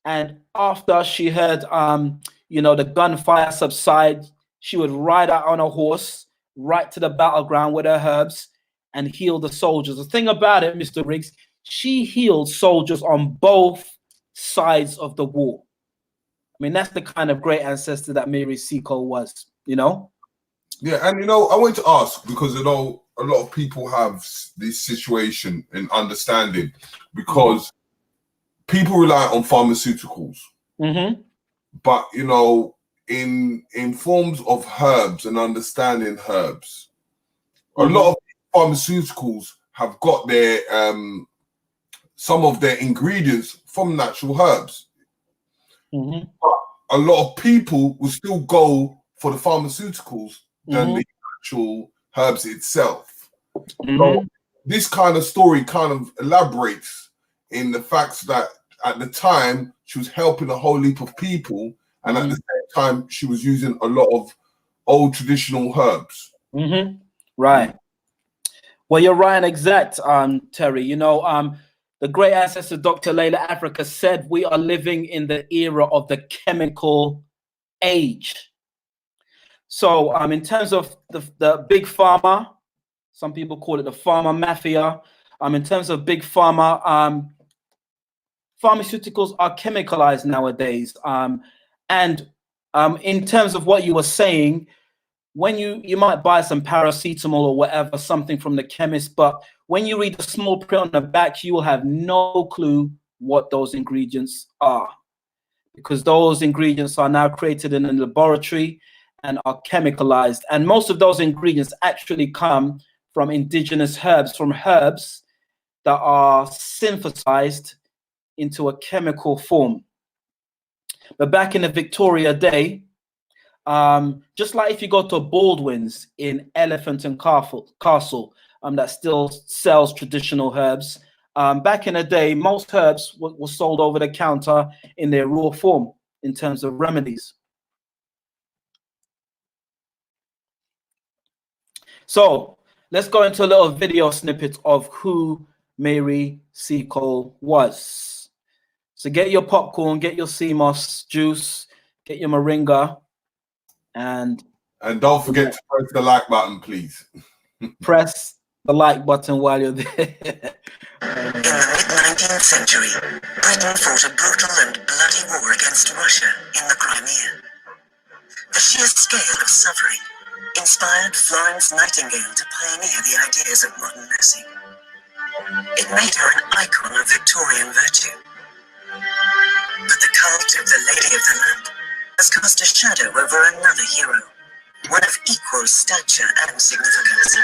and after she heard the gunfire subside, she would ride out on a horse right to the battleground with her herbs and heal the soldiers. The thing about it, Mr. Riggs, she healed soldiers on both sides of the war. I mean, that's the kind of great ancestor that Mary Seacole was, Yeah, and I want to ask, because a lot of people have this situation in understanding, because people rely on pharmaceuticals. But in forms of herbs and understanding herbs, a lot of pharmaceuticals have got their some of their ingredients from natural herbs. But a lot of people will still go for the pharmaceuticals than the actual herbs itself. So this kind of story kind of elaborates in the fact that at the time she was helping a whole heap of people, and at the same time she was using a lot of old traditional herbs. Right. Well, you're right and exact, Terry. The great ancestor Dr. Layla Africa said we are living in the era of the chemical age. So in terms of the big pharma, some people call it the pharma mafia. In terms of big pharma, pharmaceuticals are chemicalized nowadays. And in terms of what you were saying, when you might buy some paracetamol or whatever, something from the chemist, but when you read the small print on the back, you will have no clue what those ingredients are, because those ingredients are now created in a laboratory and are chemicalized. And most of those ingredients actually come from indigenous herbs, from herbs that are synthesized into a chemical form. But back in the Victoria day, just like if you go to Baldwin's in Elephant and Castle, that still sells traditional herbs. Back in the day, most herbs were sold over the counter in their raw form in terms of remedies. So let's go into a little video snippet of who Mary Seacole was. So get your popcorn, get your sea moss juice, get your moringa, and don't forget to press the like button, please. Press the like button while you're there. In the mid-19th century, Britain fought a brutal and bloody war against Russia in the Crimea. The sheer scale of suffering inspired Florence Nightingale to pioneer the ideas of modern nursing. It made her an icon of Victorian virtue. But the cult of the Lady of the Lamp has cast a shadow over another hero, one of equal stature and significance.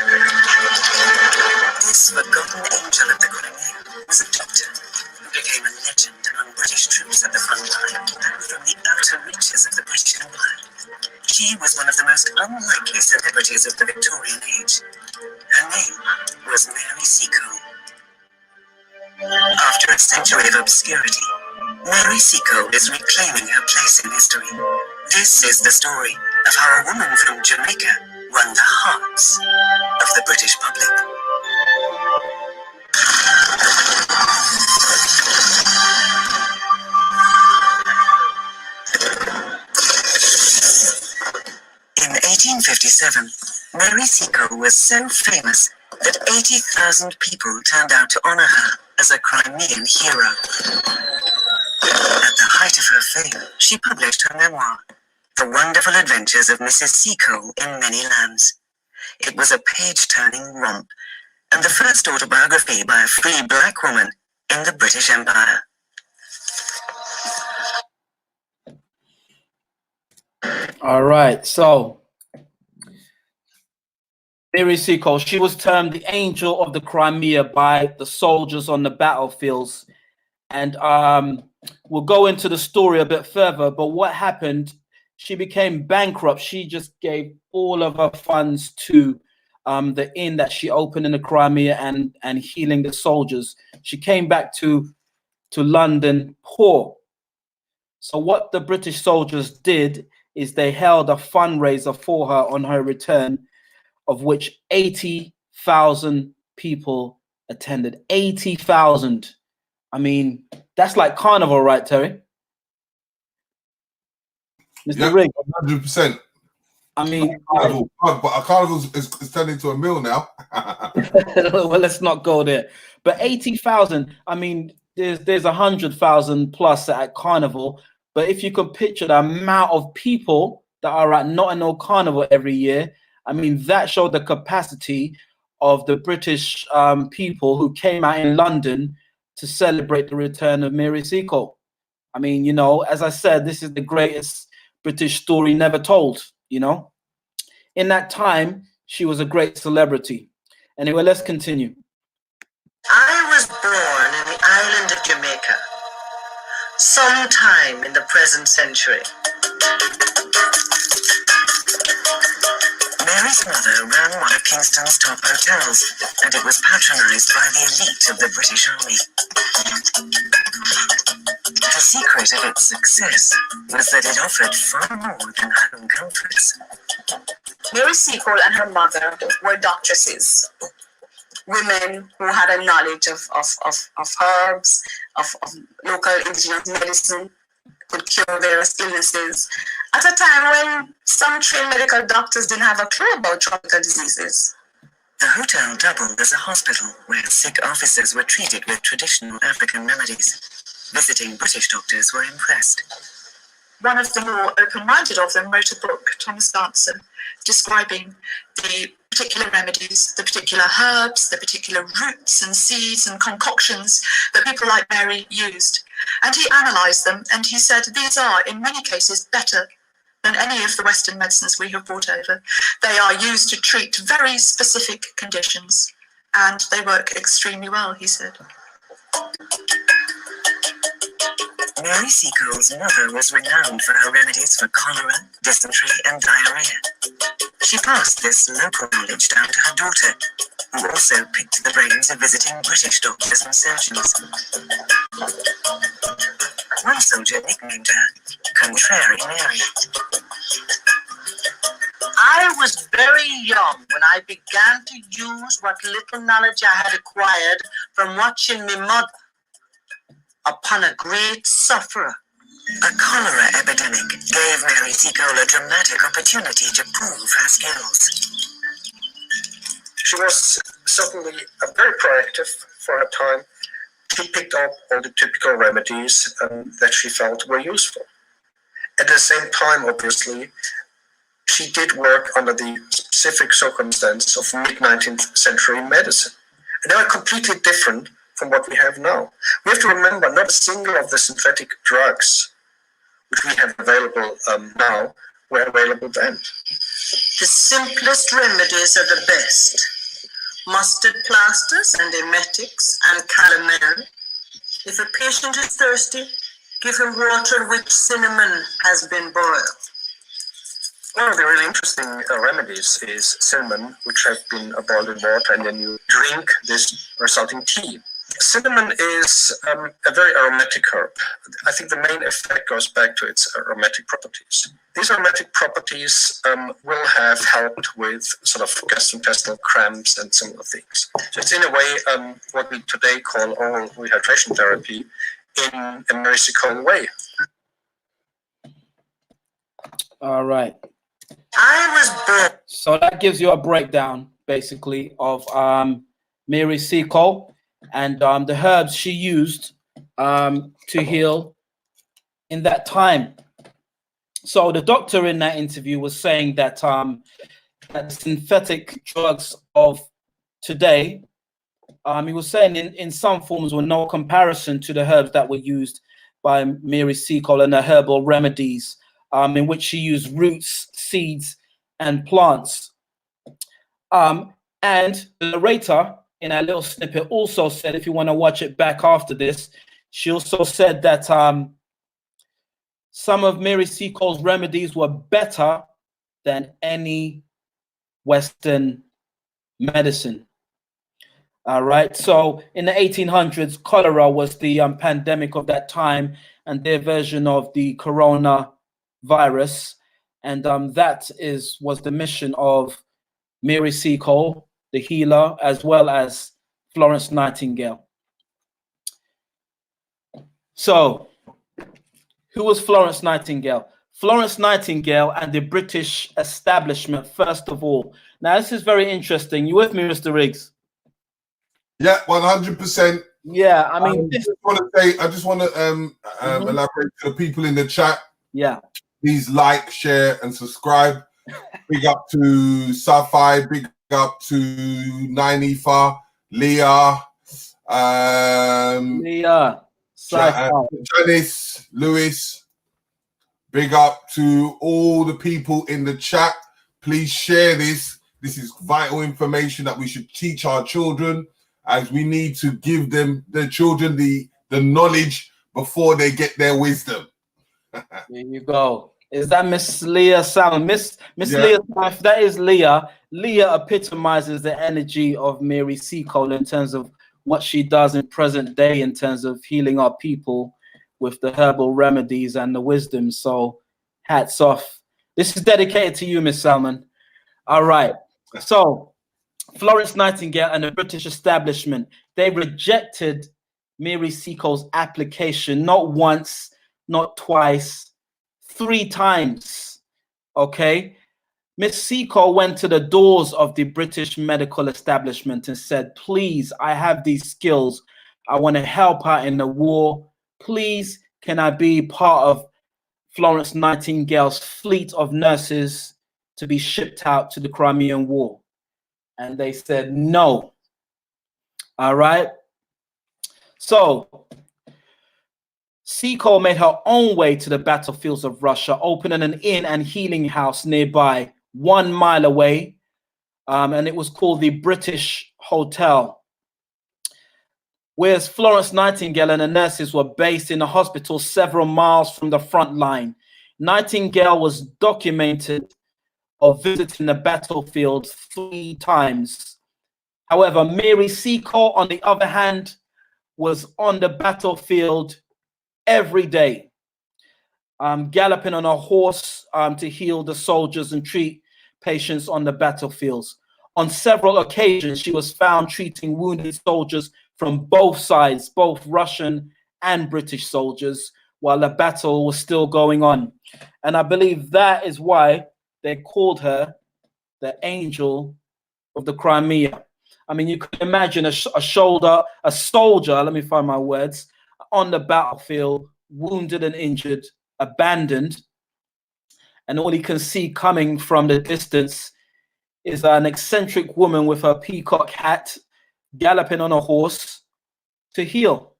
This forgotten angel of the Crimea was a doctor who became a legend among British troops at the front line and from the outer reaches of the British Empire. She was one of the most unlikely celebrities of the Victorian age. Her name was Mary Seacole. After a century of obscurity, Mary Seacole is reclaiming her place in history. This is the story of how a woman from Jamaica won the hearts of the British public. In 1857, Mary Seacole was so famous that 80,000 people turned out to honor her as a Crimean hero. At the height of her fame, she published her memoir, The Wonderful Adventures of Mrs. Seacole in Many Lands. It was a page-turning romp, and the first autobiography by a free black woman in the British Empire. All right, so Mary Seacole, she was termed the Angel of the Crimea by the soldiers on the battlefields. And we'll go into the story a bit further, but what happened, she became bankrupt. She just gave all of her funds to the inn that she opened in the Crimea and healing the soldiers. She came back to London poor. So what the British soldiers did is they held a fundraiser for her on her return, of which 80,000 people attended. 80,000. I mean, that's like carnival, right, Terry? Mr. Rigg. 100%. I mean, carnival, but a carnival is turning into a meal now. well, let's not go there. But 80,000. I mean, there's 100,000 plus at carnival. But if you can picture the amount of people that are at Notting Carnival every year, I mean, that showed the capacity of the British people who came out in London to celebrate the return of Mary Seacole. I mean, you know, as I said, this is the greatest British story never told, you know. In that time, she was a great celebrity. Anyway, let's continue. I was born in the island of Jamaica, sometime in the present century. Mary's mother ran one of Kingston's top hotels, and it was patronized by the elite of the British Army. The secret of its success was that it offered far more than home comforts. Mary Seacole and her mother were doctresses, women who had a knowledge of herbs, of local indigenous medicine, could cure various illnesses, at a time when some trained medical doctors didn't have a clue about tropical diseases. The hotel doubled as a hospital where sick officers were treated with traditional African remedies. Visiting British doctors were impressed. One of the more open-minded of them wrote a book, Thomas Danson, describing the particular remedies, the particular herbs, the particular roots and seeds and concoctions that people like Mary used. And he analysed them, and he said these are, in many cases, better than any of the Western medicines we have brought over. They are used to treat very specific conditions, and they work extremely well, he said. Mary Seacole's mother was renowned for her remedies for cholera, dysentery, and diarrhea. She passed this local knowledge down to her daughter, who also picked the brains of visiting British doctors and surgeons. One soldier nicknamed her Contrary Mary. I was very young when I began to use what little knowledge I had acquired from watching my mother upon a great sufferer. A cholera epidemic gave Mary Seacole a dramatic opportunity to prove her skills. She was certainly very proactive for her time. She picked up all the typical remedies that she felt were useful. At the same time, obviously, she did work under the specific circumstances of mid-19th century medicine. And they are completely different from what we have now. We have to remember, not a single of the synthetic drugs which we have available now were available then. The simplest remedies are the best. Mustard plasters and emetics and calomel. If a patient is thirsty, give him water in which cinnamon has been boiled. One of the really interesting remedies is cinnamon, which have been boiled in water, and then you drink this resulting tea. Cinnamon is a very aromatic herb. I think the main effect goes back to its aromatic properties. These aromatic properties will have helped with sort of gastrointestinal cramps and similar things. So it's in a way what we today call oral rehydration therapy in a Mary Seacole way. All right. I was born. So that gives you a breakdown, basically, of Mary Seacole and the herbs she used to heal in that time. So the doctor in that interview was saying that, that synthetic drugs of today, he was saying in some forms were no comparison to the herbs that were used by Mary Seacole and the herbal remedies, in which she used roots, seeds, and plants. And the narrator in a little snippet also said, if you want to watch it back after this, she also said that some of Mary Seacole's remedies were better than any Western medicine. All right. So in the 1800s, cholera was the pandemic of that time, and their version of the coronavirus. And that was the mission of Mary Seacole, the healer, as well as Florence Nightingale. So who was Florence Nightingale? Florence Nightingale and the British establishment, first of all. Now, this is very interesting. You with me, Mr. Riggs? Yeah, 100%. Yeah, I mean, I just want to elaborate to the people in the chat. Yeah. Please like, share, and subscribe. Big up to Safai, big up to Nainifa, Leah, Janice, Lewis. Big up to all the people in the chat. Please share this. This is vital information that we should teach our children, as we need to give them, the children, the knowledge before they get their wisdom. There you go. Is that Miss Leah Salmon? Miss Leah, if that is Leah, Leah epitomizes the energy of Mary Seacole in terms of what she does in present day in terms of healing our people with the herbal remedies and the wisdom. So hats off. This is dedicated to you, Miss Salmon. All right. So Florence Nightingale and the British establishment, they rejected Mary Seacole's application, not once, not twice, 3 times. Okay. Miss Seacole went to the doors of the British medical establishment and said, please, I have these skills. I want to help out in the war. Please, can I be part of Florence Nightingale's fleet of nurses to be shipped out to the Crimean War? And they said no. All right. So Seacole made her own way to the battlefields of Russia, opening an inn and healing house nearby, 1 mile away, and it was called the British Hotel. Whereas Florence Nightingale and the nurses were based in a hospital several miles from the front line. Nightingale was documented of visiting the battlefield 3 times. However, Mary Seacole, on the other hand, was on the battlefield every day, galloping on a horse to heal the soldiers and treat patients on the battlefields. On several occasions, she was found treating wounded soldiers from both sides, both Russian and British soldiers, while the battle was still going on. And I believe that is why they called her the Angel of the Crimea. I mean, you can imagine a soldier, let me find my words, on the battlefield, wounded and injured, abandoned, and all he can see coming from the distance is an eccentric woman with her peacock hat galloping on a horse to heal.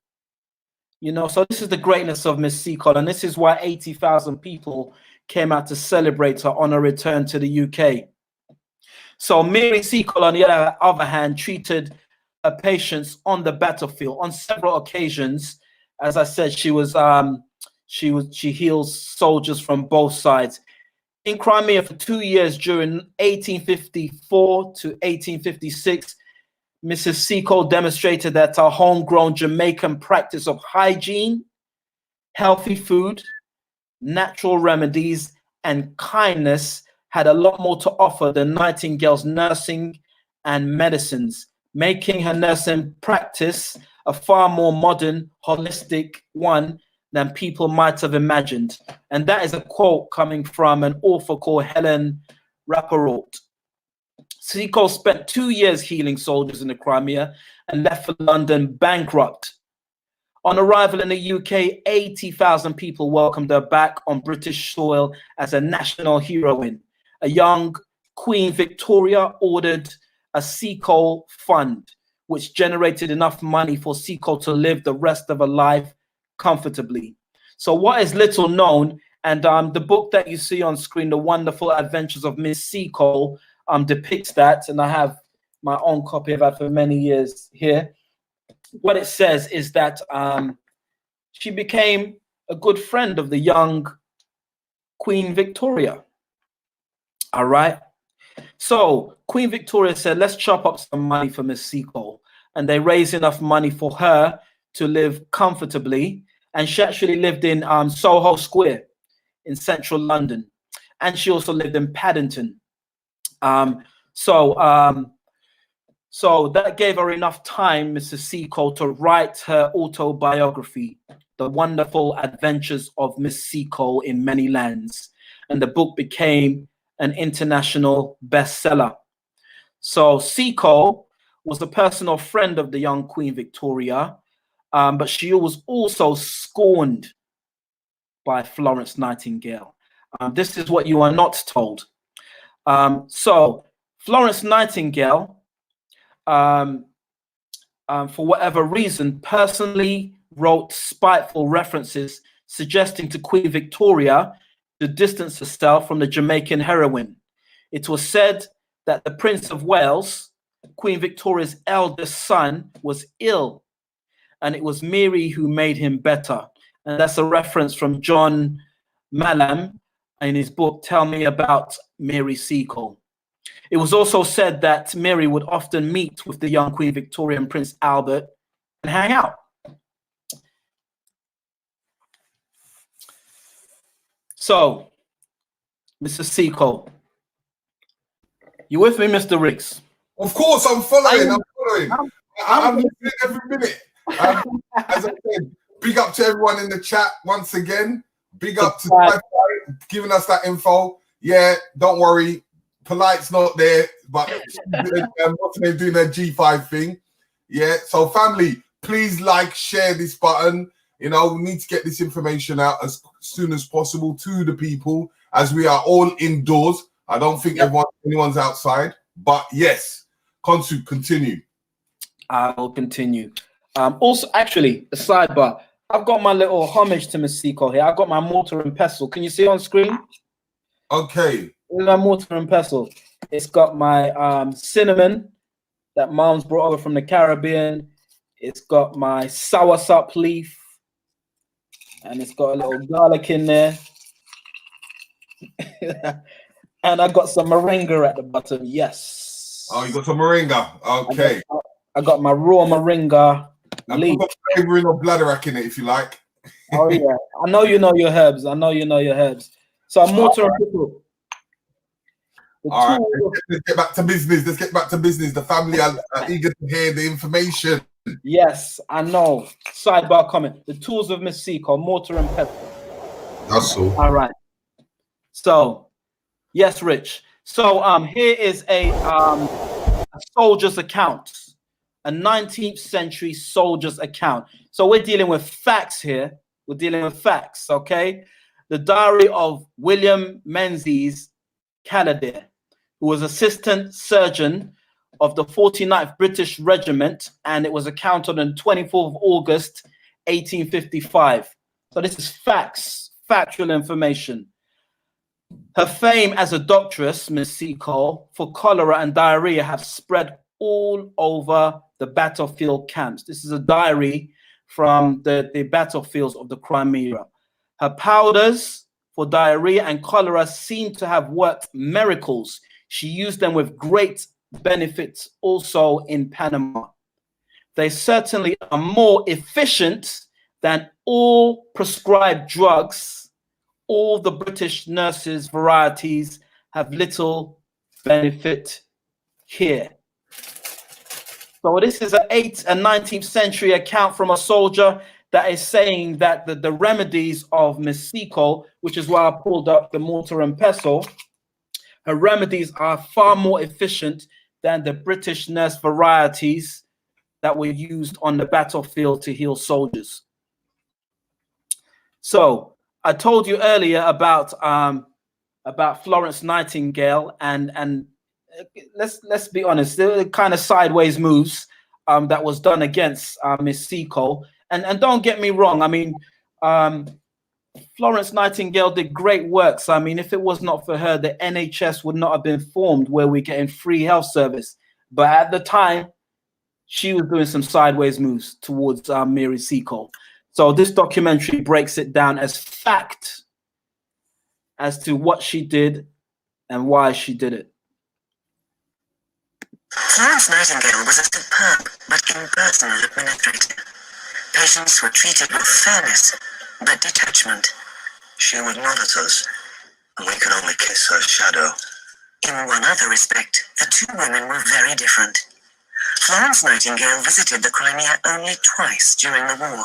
You know, so this is the greatness of Miss Seacole, and this is why 80,000 people came out to celebrate her on her return to the UK. So Mary Seacole, on the other hand, treated her patients on the battlefield on several occasions. As I said, she heals soldiers from both sides. In Crimea for 2 years during 1854 to 1856, Mrs. Seacole demonstrated that our homegrown Jamaican practice of hygiene, healthy food, natural remedies, and kindness had a lot more to offer than Nightingale's nursing and medicines, making her nursing practice a far more modern, holistic one than people might have imagined. And that is a quote coming from an author called Helen Rappaport. Seacole spent 2 years healing soldiers in the Crimea and left for London bankrupt. On arrival in the UK, 80,000 people welcomed her back on British soil as a national heroine. A young Queen Victoria ordered a Seacole fund, which generated enough money for Seacole to live the rest of her life comfortably. So what is little known, and the book that you see on screen, The Wonderful Adventures of Miss Seacole, depicts that, and I have my own copy of that for many years here. What it says is that she became a good friend of the young Queen Victoria. All right. So Queen Victoria said, let's chop up some money for Miss Seacole. And they raised enough money for her to live comfortably. And she actually lived in Soho Square in central London. And she also lived in Paddington. So that gave her enough time, Mrs. Seacole, to write her autobiography, The Wonderful Adventures of Miss Seacole in Many Lands. And the book became an international bestseller. So Seacole was a personal friend of the young Queen Victoria, but she was also scorned by Florence Nightingale. This is what you are not told. So Florence Nightingale, for whatever reason, personally wrote spiteful references suggesting to Queen Victoria to distance herself from the Jamaican heroine. It was said that the Prince of Wales, Queen Victoria's eldest son, was ill, and it was Mary who made him better. And that's a reference from John Mallam in his book, Tell Me About Mary Seacole. It was also said that Mary would often meet with the young Queen Victoria and Prince Albert and hang out. So, Mr. Seacole, you with me, Mr. Riggs? Of course, I'm following. I'm listening every minute. As I said, big up to everyone in the chat once again. Big up to giving us that info. Yeah, don't worry. Polite's not there, but what's they doing their G5 thing. Yeah, so family, please like, share this button. You know, we need to get this information out as soon as possible to the people, as we are all indoors. I don't think anyone's outside, but yes. Khonsu, continue. I will continue. Also, actually, a sidebar. I've got my little homage to Miss Seacole here. I've got my mortar and pestle. Can you see on screen? Okay. My mortar and pestle. It's got my cinnamon that Mom's brought over from the Caribbean. It's got my soursop leaf, and it's got a little garlic in there. And I got some moringa at the bottom. Yes. Oh, you got some moringa. Okay. I got my raw moringa leaf. Put a flavoring of bladderwrack in it if you like. Oh yeah, I know you know your herbs. I know you know your herbs. So I'm mortar and pestle. All right, let's get back to business. Let's get back to business. The family are eager to hear the information. Yes, I know. Sidebar comment. The tools of Miss Seacole, mortar and pestle. That's all. All right. So, yes, Rich. So here is a soldier's account, a 19th century soldier's account. So we're dealing with facts here. We're dealing with facts, okay? the diary of William Menzies Callender, who was assistant surgeon of the 49th British Regiment, and it was accounted on 24th of August, 1855. So this is facts, factual information. Her fame as a doctress, Miss Seacole, for cholera and diarrhea have spread all over the battlefield camps. This is a diary from the battlefields of the Crimea. Her powders for diarrhea and cholera seem to have worked miracles. She used them with great benefits also in Panama. They certainly are more efficient than all prescribed drugs. All the British nurses' varieties have little benefit here. So this is an 8th and 19th century account from a soldier that is saying that the remedies of Miss Seacole, which is why I pulled up the mortar and pestle, her remedies are far more efficient than the British nurse varieties that were used on the battlefield to heal soldiers. So I told you earlier about Florence Nightingale, and let's be honest, there were kind of sideways moves that was done against Miss Seacole. And don't get me wrong, I mean, Florence Nightingale did great works. I mean, if it was not for her, the NHS would not have been formed where we're getting free health service. But at the time, she was doing some sideways moves towards Mary Seacole. So this documentary breaks it down as fact as to what she did and why she did it. Florence Nightingale was a superb but impersonal administrator. Patients were treated with fairness but detachment. She would nod at us, and we could only kiss her shadow. In one other respect, the two women were very different. Florence Nightingale visited the Crimea only twice during the war.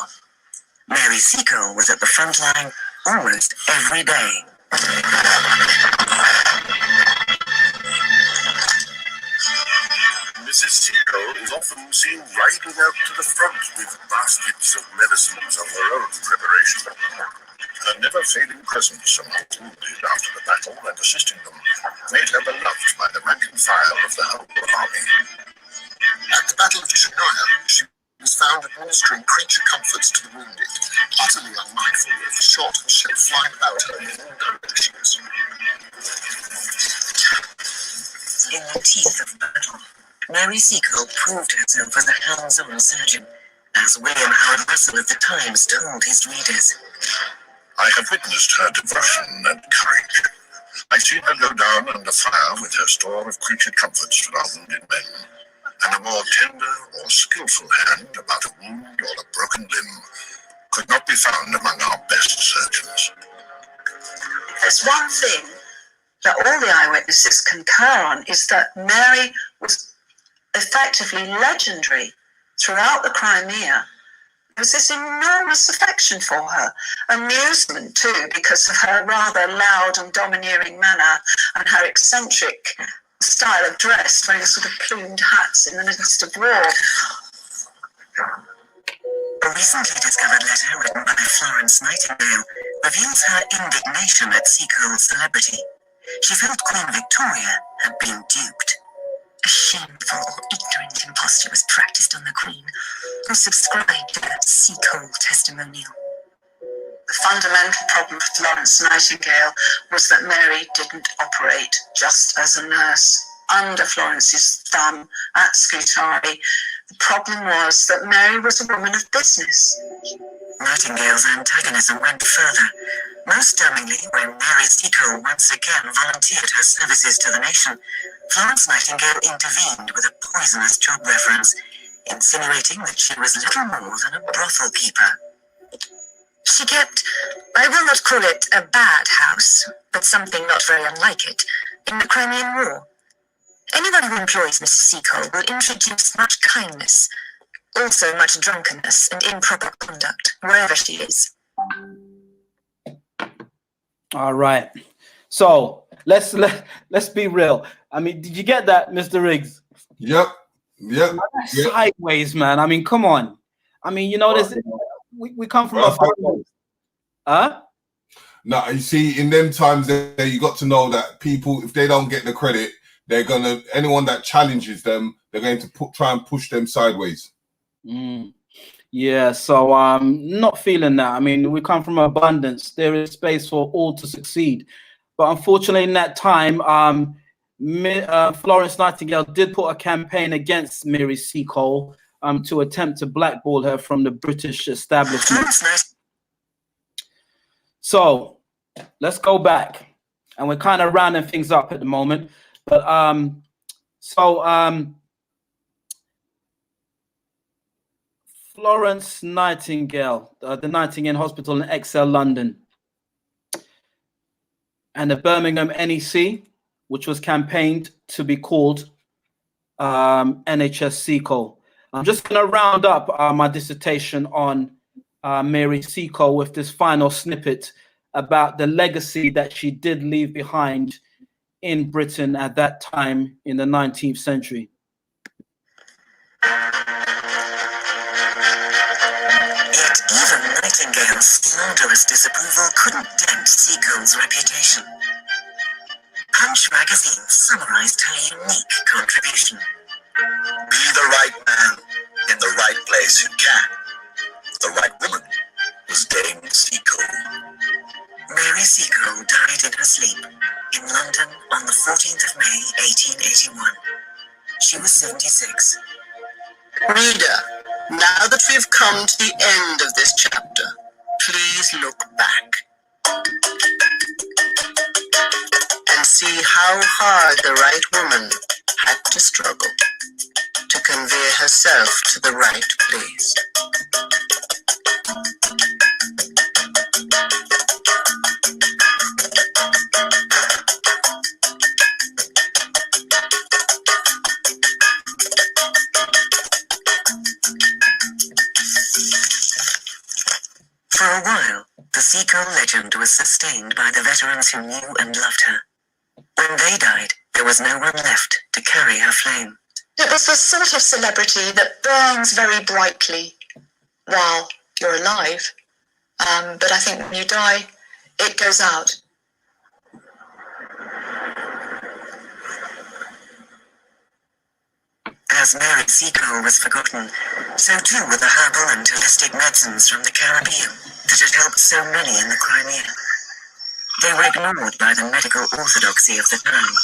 Mary Seacole was at the front line almost every day. Mrs. Seacole is often seen riding out to the front with baskets of medicines of her own preparation. Her never-failing presence among the wounded after the battle and assisting them made her beloved by the rank and file of the whole army. At the Battle of Chinoya, she was found administering creature comforts to the wounded, utterly unmindful of the shot and shell flying about her in all directions. In the teeth of battle, Mary Seacole proved herself as a hands-on surgeon, as William Howard Russell of the Times told his readers. I have witnessed her devotion and courage. I've seen her go down under fire with her store of creature comforts for our wounded men, and a more tender or skillful hand about a wound or a broken limb could not be found among our best surgeons. There's one thing that all the eyewitnesses concur on, is that Mary was effectively legendary throughout the Crimea. There was this enormous affection for her, amusement too, because of her rather loud and domineering manner and her eccentric style of dress, wearing sort of plumed hats in the midst of war. A recently discovered letter written by Florence Nightingale reveals her indignation at Seacole's celebrity. She felt Queen Victoria had been duped. A shameful, ignorant imposture was practiced on the Queen, who subscribed to that Seacole testimonial. The fundamental problem for Florence Nightingale was that Mary didn't operate just as a nurse under Florence's thumb at Scutari. The problem was that Mary was a woman of business. Nightingale's antagonism went further, most damningly when Mary Seacole once again volunteered her services to the nation. Florence Nightingale intervened with a poisonous job reference, insinuating that she was little more than a brothel keeper. She kept, I will not call it a bad house, but something not very unlike it, in the Crimean War. Anyone who employs Mrs. Seacole will introduce much kindness, also much drunkenness and improper conduct, wherever she is. All right. So let's be real. I mean, did you get that, Mr. Riggs? Yep. Sideways, man. I mean, come on. I mean, you know, this. We come from a family. Huh? Now, you see, in them times, there you got to know that people, if they don't get the credit, they're gonna, anyone that challenges them, they're going to try and push them sideways. Yeah, so not feeling that. I mean, we come from abundance. There is space for all to succeed, but unfortunately, in that time, Florence Nightingale did put a campaign against Mary Seacole to attempt to blackball her from the British establishment. So let's go back, and we're kind of rounding things up at the moment. But Florence Nightingale, the Nightingale Hospital in Excel, London, and the Birmingham NEC, which was campaigned to be called NHS Seacole. I'm just going to round up my dissertation on Mary Seacole with this final snippet about the legacy that she did leave behind in Britain at that time in the 19th century. Yet even Nightingale's slanderous disapproval couldn't dent Seacole's reputation. Punch magazine summarized her unique contribution. Be the right man in the right place you can. The right woman was Dame Seacole. Mary Seacole died in her sleep in London on the 14th of May, 1881. She was 76. Reader, now that we've come to the end of this chapter, please look back and see how hard the right woman had to struggle to convey herself to the right place. For a while, the Seacole legend was sustained by the veterans who knew and loved her. When they died, there was no one left to carry her flame. It was the sort of celebrity that burns very brightly while you're alive. But I think when you die, it goes out. As Mary Seacole was forgotten, so too were the herbal and holistic medicines from the Caribbean that had helped so many in the Crimea. They were ignored by the medical orthodoxy of the time.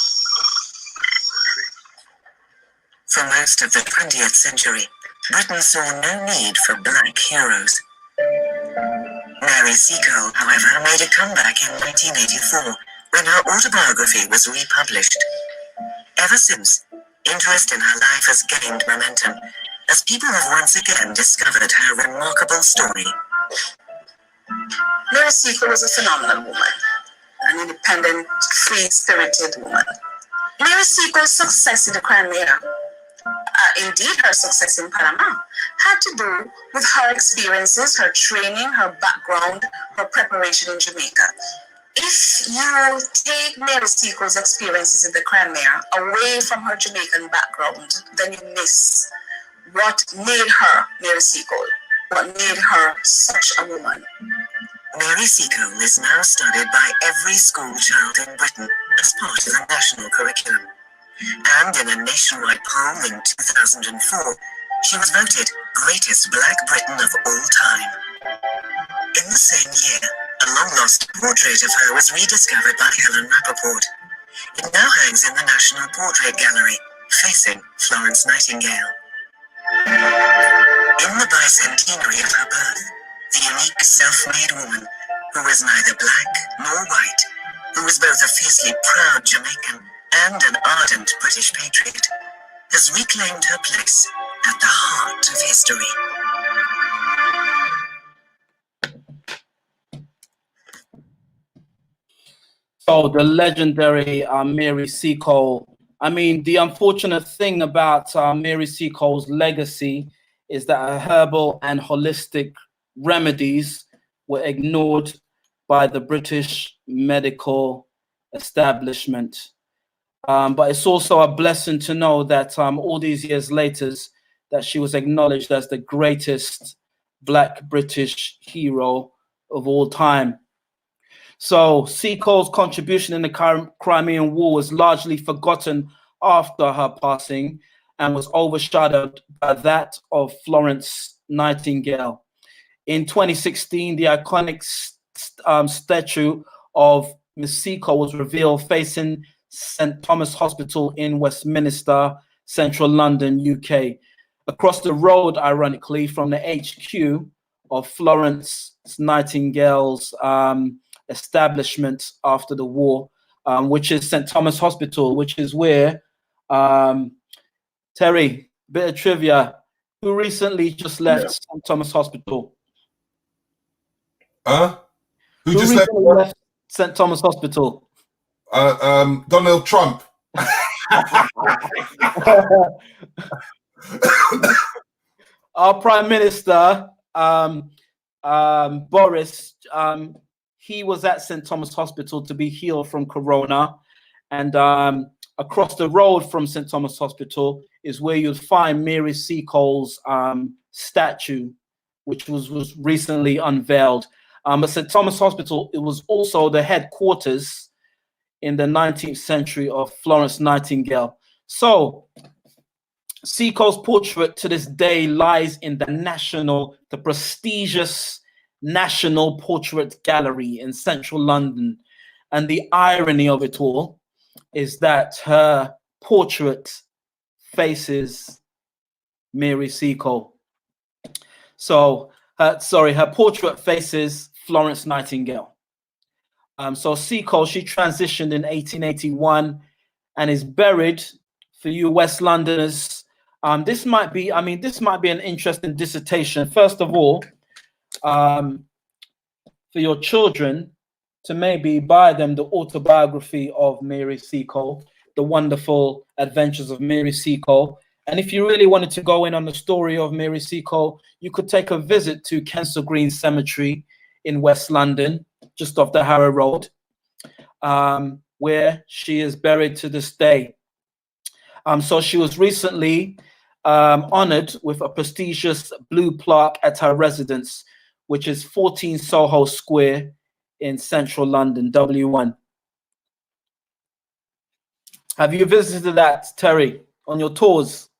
For most of the 20th century, Britain saw no need for black heroes. Mary Seacole, however, made a comeback in 1984 when her autobiography was republished. Ever since, interest in her life has gained momentum as people have once again discovered her remarkable story. Mary Seacole was a phenomenal woman, an independent, free-spirited woman. Mary Seacole's success in the Crimea, indeed her success in Panama, had to do with her experiences, her training, her background, her preparation in Jamaica. If you take Mary Seacole's experiences in the Crimea away from her Jamaican background, then you miss what made her Mary Seacole, what made her such a woman. Mary Seacole is now studied by every school child in Britain as part of the national curriculum. And in a nationwide poll in 2004, she was voted Greatest Black Briton of all time. In the same year, a long-lost portrait of her was rediscovered by Helen Rappaport. It now hangs in the National Portrait Gallery, facing Florence Nightingale. In the bicentenary of her birth, the unique self-made woman, who was neither black nor white, who was both a fiercely proud Jamaican and an ardent British patriot, has reclaimed her place at the heart of history. So the legendary Mary Seacole. I mean, the unfortunate thing about Mary Seacole's legacy is that her herbal and holistic remedies were ignored by the British medical establishment. But it's also a blessing to know that all these years later, that she was acknowledged as the greatest Black British hero of all time. So Seacole's contribution in the Crimean War was largely forgotten after her passing and was overshadowed by that of Florence Nightingale. In 2016, the iconic statue of Miss Seacole was revealed facing St. Thomas Hospital in Westminster, central London, UK. Across the road, ironically, from the HQ of Florence Nightingale's establishment after the war, which is St. Thomas Hospital, which is where, Terry, bit of trivia, who recently just left St. Thomas Hospital? Huh? Who just recently left St. Thomas Hospital? Donald Trump. Our Prime Minister, Boris, he was at St. Thomas Hospital to be healed from corona. And across the road from St. Thomas Hospital is where you'd find Mary Seacole's statue, which was recently unveiled. But St. Thomas Hospital, it was also the headquarters in the 19th century of Florence Nightingale. So Seacole's portrait to this day lies in the prestigious National Portrait Gallery in central London. And the irony of it all is that her portrait faces Mary Seacole. So, her portrait faces Florence Nightingale. So Seacole, she transitioned in 1881 and is buried, for you West Londoners. This might be an interesting dissertation. First of all, for your children to maybe buy them the autobiography of Mary Seacole, The Wonderful Adventures of Mary Seacole. And if you really wanted to go in on the story of Mary Seacole, you could take a visit to Kensal Green Cemetery in West London, just off the Harrow Road, where she is buried to this day. So she was recently honored with a prestigious blue plaque at her residence, which is 14 Soho Square in central London, W1. Have you visited that, Terry, on your tours?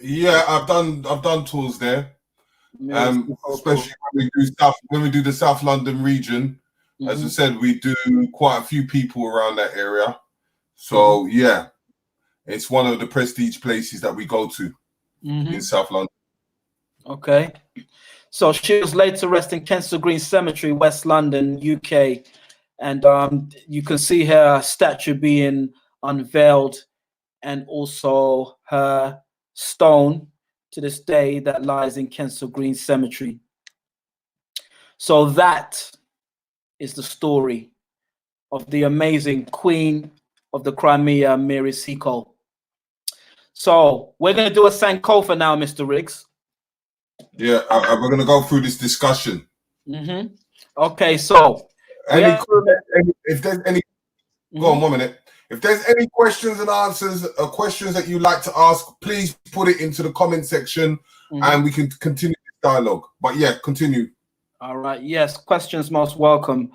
Yeah, I've done tours there. Especially when we do the South London region. As I said, we do quite a few people around that area. So yeah, it's one of the prestige places that we go to in South London. Okay. So she was laid to rest in Kensal Green Cemetery, West London, UK. And you can see her statue being unveiled and also her stone to this day that lies in Kensal Green Cemetery. So that is the story of the amazing Queen of the Crimea, Mary Seacole. So we're going to do a Sankofa now, Mr. Riggs. Yeah, we're going to go through this discussion. Okay, so if there's any, go on 1 minute. If there's any questions and answers or questions that you'd like to ask, please put it into the comment section and we can continue this dialogue. But yeah, continue. All right. Yes, questions most welcome.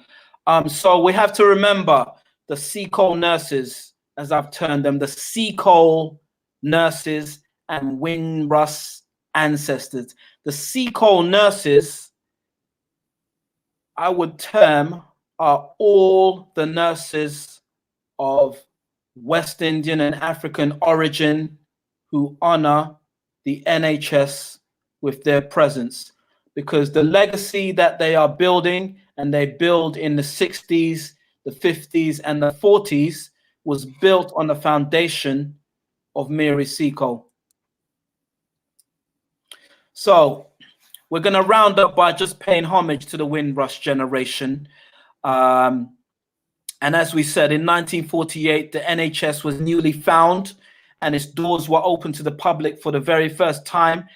So we have to remember the Seacole nurses, as I've termed them, the Seacole nurses and Windrush ancestors. The Seacole nurses, I would term, are all the nurses of West Indian and African origin who honor the NHS with their presence, because the legacy that they are building, and they build in the 60s, the 50s, and the 40s, was built on the foundation of Mary Seacole. So we're going to round up by just paying homage to the Windrush generation. And as we said, in 1948, the NHS was newly found and its doors were open to the public for the very first time.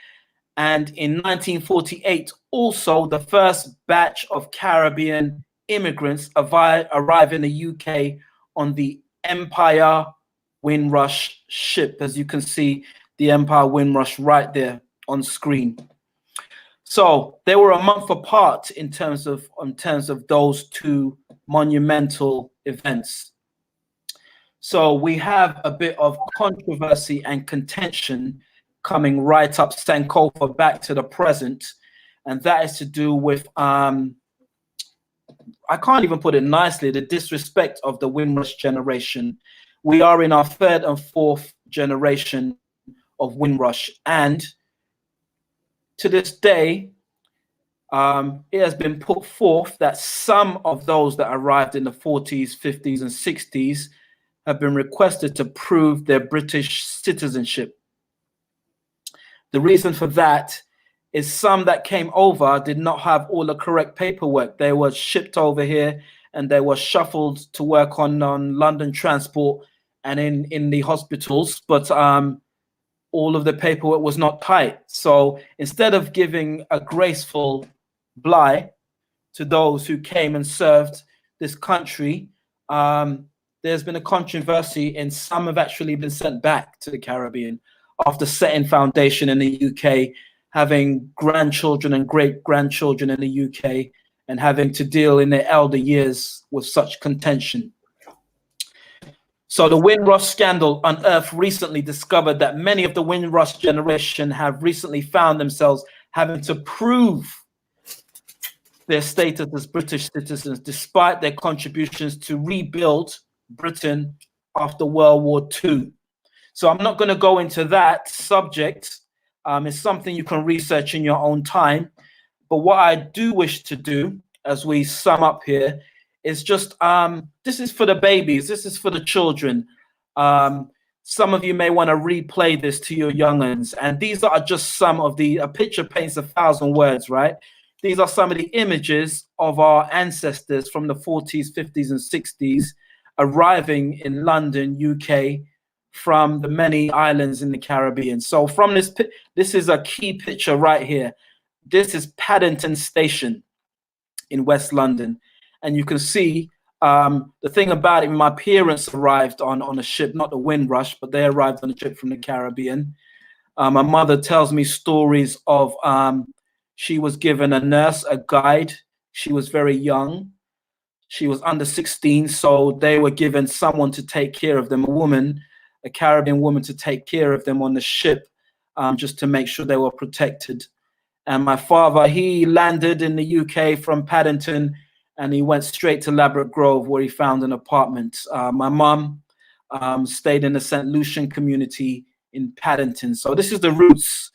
And in 1948, also the first batch of Caribbean immigrants arrived in the UK on the Empire Windrush ship. As you can see, the Empire Windrush right there on screen. So they were a month apart in terms of those two monumental events. So we have a bit of controversy and contention coming right up Sankofa back to the present, and that is to do with I can't even put it nicely, the disrespect of the Windrush generation. We are in our third and fourth generation of Windrush, and to this day, it has been put forth that some of those that arrived in the 40s, 50s, and 60s have been requested to prove their British citizenship. The reason for that is some that came over did not have all the correct paperwork. They were shipped over here and they were shuffled to work on London Transport and in the hospitals, but all of the paperwork was not tight. So instead of giving a graceful bye to those who came and served this country, there's been a controversy, and some have actually been sent back to the Caribbean after setting foundation in the UK, having grandchildren and great-grandchildren in the UK, and having to deal in their elder years with such contention. So the Windrush scandal unearthed recently discovered that many of the Windrush generation have recently found themselves having to prove their status as British citizens, despite their contributions to rebuild Britain after World War II. So I'm not going to go into that subject. It's something you can research in your own time. But what I do wish to do, as we sum up here, is just, this is for the babies, this is for the children. Some of you may want to replay this to your young'uns. And these are just some of a picture paints 1,000 words, right? These are some of the images of our ancestors from the 40s, 50s, and 60s arriving in London, UK, from the many islands in the Caribbean. So from this is a key picture right here. This is Paddington Station in West London. And you can see the thing about it, my parents arrived on a ship, not the Windrush, but they arrived on a ship from the Caribbean. My mother tells me stories of she was given a nurse, a guide. She was very young. She was under 16, so they were given someone to take care of them, a woman, a Caribbean woman, to take care of them on the ship, just to make sure they were protected. And my father, he landed in the UK from Paddington, and he went straight to Ladbroke Grove, where he found an apartment. My mum stayed in the St. Lucian community in Paddington. So this is the roots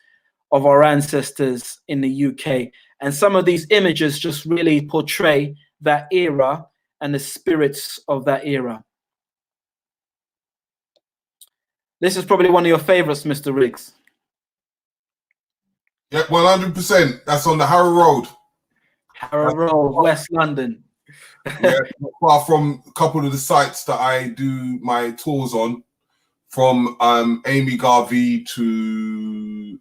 of our ancestors in the UK. And some of these images just really portray that era and the spirits of that era. This is probably one of your favorites, Mr. Riggs. Yeah, 100%. That's on the Harrow Road. Harrow Road, West London. Yeah, not far from a couple of the sites that I do my tours on, from Amy Garvey to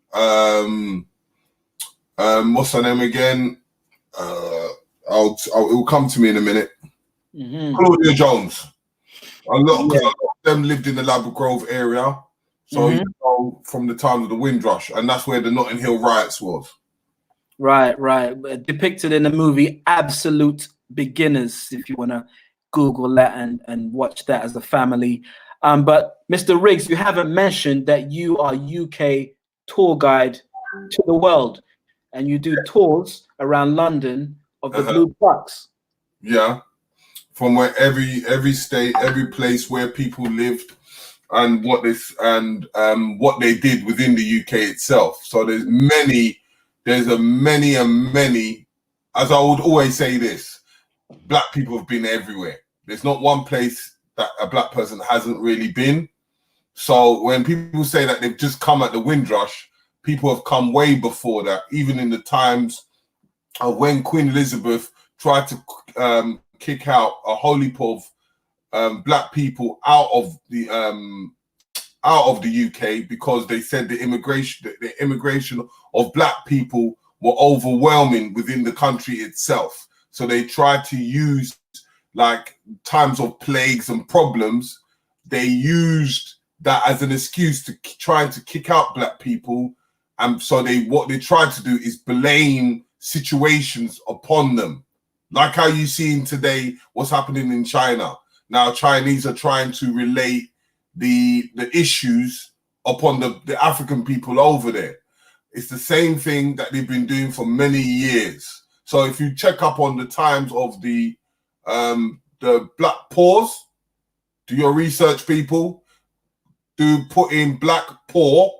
what's her name again? It will come to me in a minute. Claudia Jones. A lot of them lived in the Ladbroke Grove area, so you know, from the time of the Windrush, and that's where the Notting Hill riots was. Right. Depicted in the movie Absolute Beginners, if you want to Google that and watch that as a family. But Mr. Riggs, you haven't mentioned that you are UK tour guide to the world, and you do tours around London of the Blue Trucks. Yeah, from where every state, every place where people lived, and what they did within the UK itself. So there's many, as I would always say this, black people have been everywhere. There's not one place that a black person hasn't really been. So when people say that they've just come at the Windrush, people have come way before that, even in the times of when Queen Elizabeth tried to kick out a whole heap of black people out of the UK, because they said the immigration of black people were overwhelming within the country itself. So they tried to use, like, times of plagues and problems, they used that as an excuse to try to kick out black people And so what they try to do is blame situations upon them. Like how you seen today what's happening in China. Now Chinese are trying to relate the issues upon the African people over there. It's the same thing that they've been doing for many years. So if you check up on the times of the Black Pause, do your research, people. Do put in Black Poor,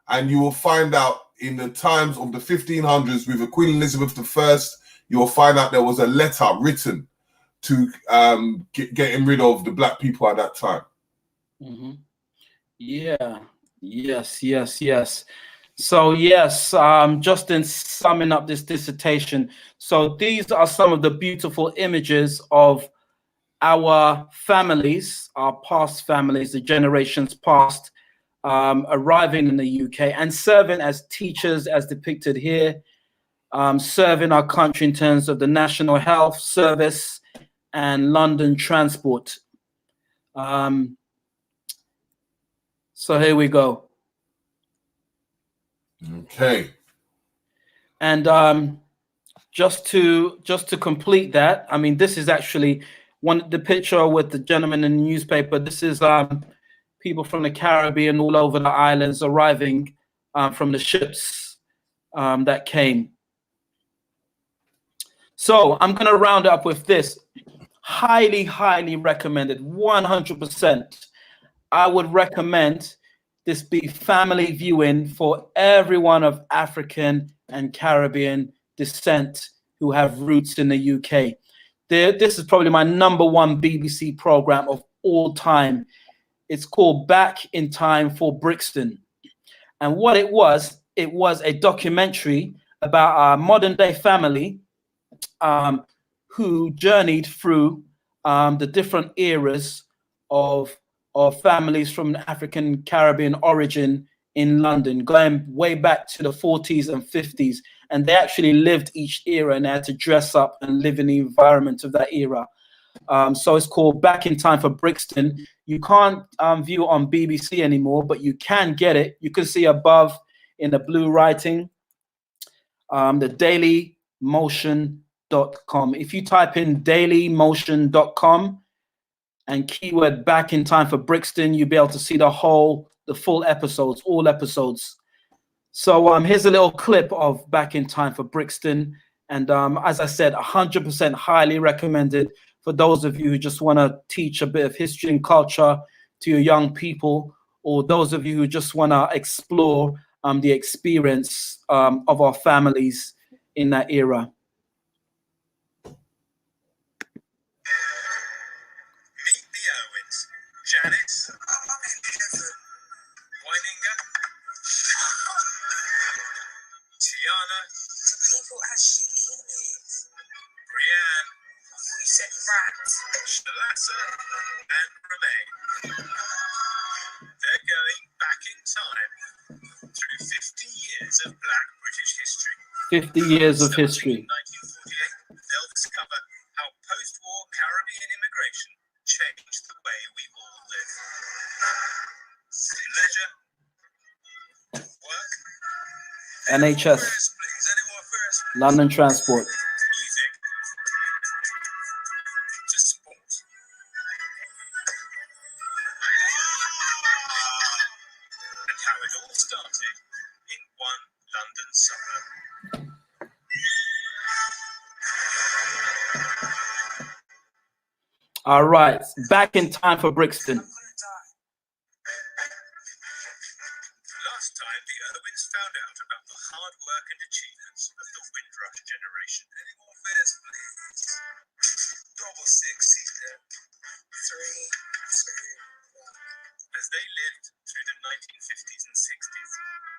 and you will find out in the times of the 1500s with the Queen Elizabeth I, you will find out there was a letter written to getting rid of the black people at that time. Mm-hmm. Yeah. Yes. So yes, just in summing up this dissertation, so these are some of the beautiful images of our families, our past families, the generations past, arriving in the UK and serving as teachers, as depicted here, serving our country in terms of the National Health Service and London Transport. So here we go. Okay. And just to complete that, I mean, this is actually the picture with the gentleman in the newspaper. This is people from the Caribbean all over the islands arriving from the ships that came. So I'm going to round up with this. Highly, highly recommended, 100%. I would recommend this be family viewing for everyone of African and Caribbean descent who have roots in the UK. This is probably my #1 BBC program of all time. It's called Back in Time for Brixton. And what it was a documentary about a modern day family who journeyed through the different eras of families from African Caribbean origin in London, going way back to the 40s and 50s. And they actually lived each era and had to dress up and live in the environment of that era. So it's called Back in Time for Brixton. You can't view it on BBC anymore, but you can get it. You can see above in the blue writing, the dailymotion.com. If you type in dailymotion.com and keyword Back in Time for Brixton, you'll be able to see the full episodes, all episodes. So here's a little clip of Back in Time for Brixton. And as I said, 100% highly recommended for those of you who just want to teach a bit of history and culture to your young people, or those of you who just want to explore the experience of our families in that era. Janice, Weininger, Tiana, the people actually eat me. Brienne, we said rat, Shalassa, and Remain. They're going back in time through 50 years of Black British history. 50 years of history. In 1948, they'll discover how post-war Caribbean immigration changed the way we all live. Leisure, work, NHS, London Transport. Music, to sport. And how it all started in one London suburb. All right, Back in Time for Brixton. Last time, the Irwins found out about the hard work and achievements of the Windrush generation. Any more fares, please? Double 6-seater. 3, 2, 1. As they lived through the 1950s and 60s.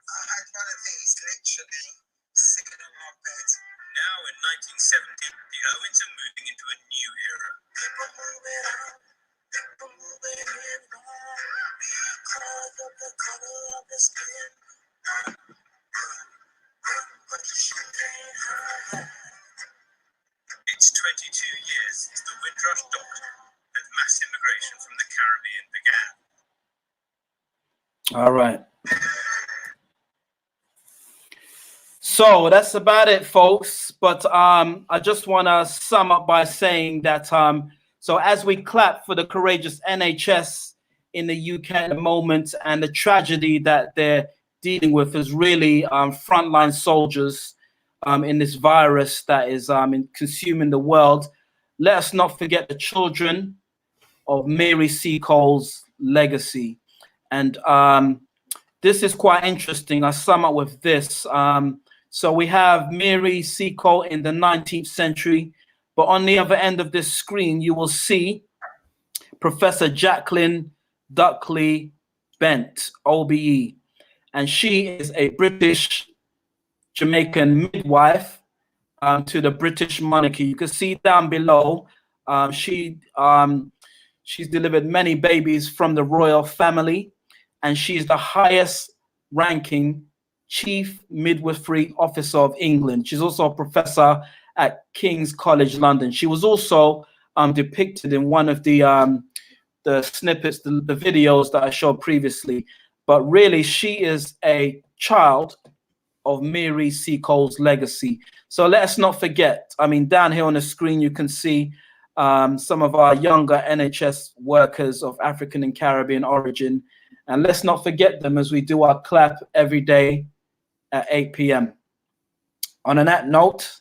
I had one of these, literally, sitting on my bed. Now, in 1970, the Owens are moving into a new era. People moving out, people moving in because of the color of the skin. But the shit ain't hard. It's 22 years since the Windrush Doctor and mass immigration from the Caribbean began. All right. So that's about it, folks. But I just want to sum up by saying that so as we clap for the courageous NHS in the UK at the moment, and the tragedy that they're dealing with is really frontline soldiers in this virus that is consuming the world. Let us not forget the children of Mary Seacole's legacy. And this is quite interesting. I sum up with this. So we have Mary Seacole in the 19th century, but on the other end of this screen, you will see Professor Jacqueline Duckley Bent, OBE. And she is a British Jamaican midwife to the British monarchy. You can see down below, she's delivered many babies from the royal family, and she's the highest ranking Chief Midwifery Officer of England. She's also a professor at King's College London. She was also depicted in one of the snippets, the videos that I showed previously. But really, she is a child of Mary Seacole's legacy. So let us not forget. I mean, down here on the screen, you can see some of our younger NHS workers of African and Caribbean origin. And let's not forget them as we do our clap every day at 8 p.m. On that note,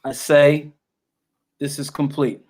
I say this is complete.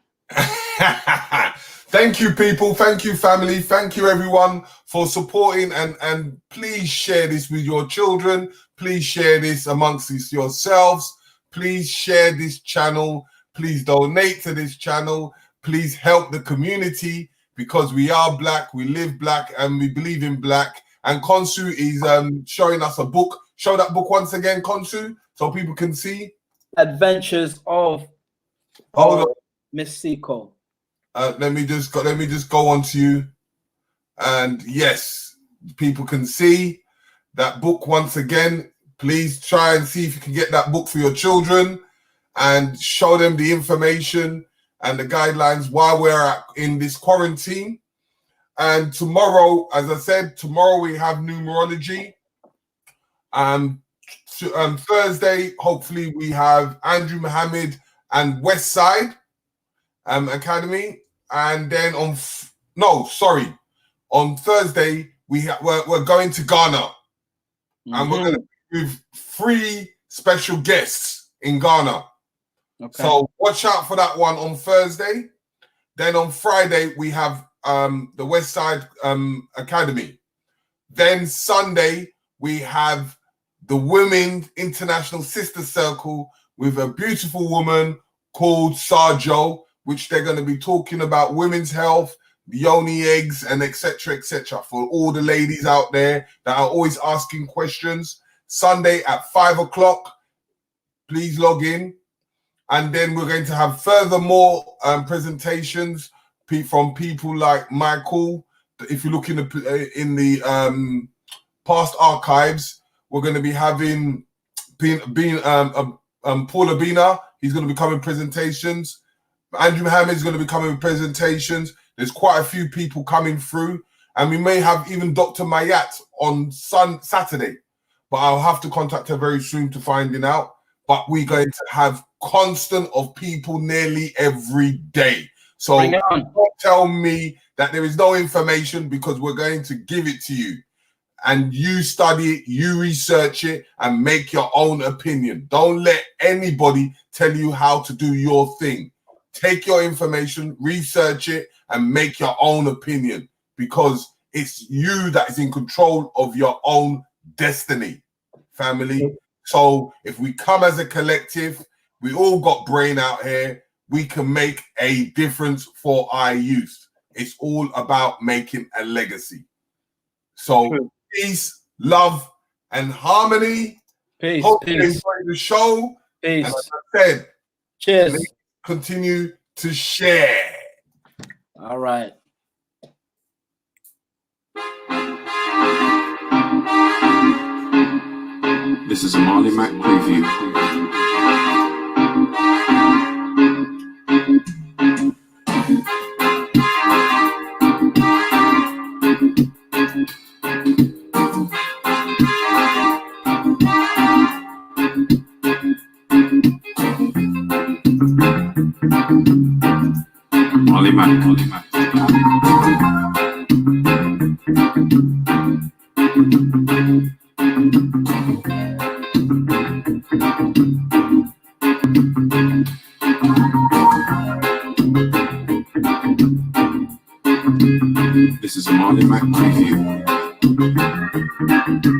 Thank you, people. Thank you, family. Thank you, everyone, for supporting. And please share this with your children. Please share this amongst yourselves. Please share this channel. Please donate to this channel. Please help the community, because we are Black, we live Black, and we believe in Black. And Khonsu is showing us a book. Show that book once again, Khonsu, so people can see. Adventures of Miss Seacole. Let me just go on to you, and yes, people can see that book once again. Please try and see if you can get that book for your children, and show them the information and the guidelines while we're in this quarantine. And tomorrow, as I said, tomorrow we have numerology. Thursday, hopefully we have Andrew Mohammed and Westside Academy. And then on Thursday we're going to Ghana, and we're going to be with 3 special guests in Ghana. Okay. So watch out for that one on Thursday. Then on Friday we have the Westside Academy. Then Sunday we have the Women International Sister Circle with a beautiful woman called Sarjo, which they're going to be talking about women's health, yoni eggs, and etc. for all the ladies out there that are always asking questions. Sunday at 5 o'clock, please log in. And then we're going to have furthermore presentations from people like Michael. If you look in the past archives, we're going to be having Paula Bina. He's going to be coming presentations. Andrew Mohammed is going to be coming with presentations. There's quite a few people coming through, and we may have even Dr. Mayat on Saturday, but I'll have to contact her very soon to finding out. But we're going to have constant of people nearly every day. So don't tell me that there is no information, because we're going to give it to you. And you study it, you research it, and make your own opinion. Don't let anybody tell you how to do your thing. Take your information, research it, and make your own opinion, because it's you that is in control of your own destiny, family. So if we come as a collective, we all got brain out here, we can make a difference for our youth. It's all about making a legacy. So peace, love, and harmony. Peace. Hope you enjoy the show. Peace. And as I said, cheers. Continue to share. All right. This is a Marley Mac preview. Molly Mac. This is a Molly Mac preview.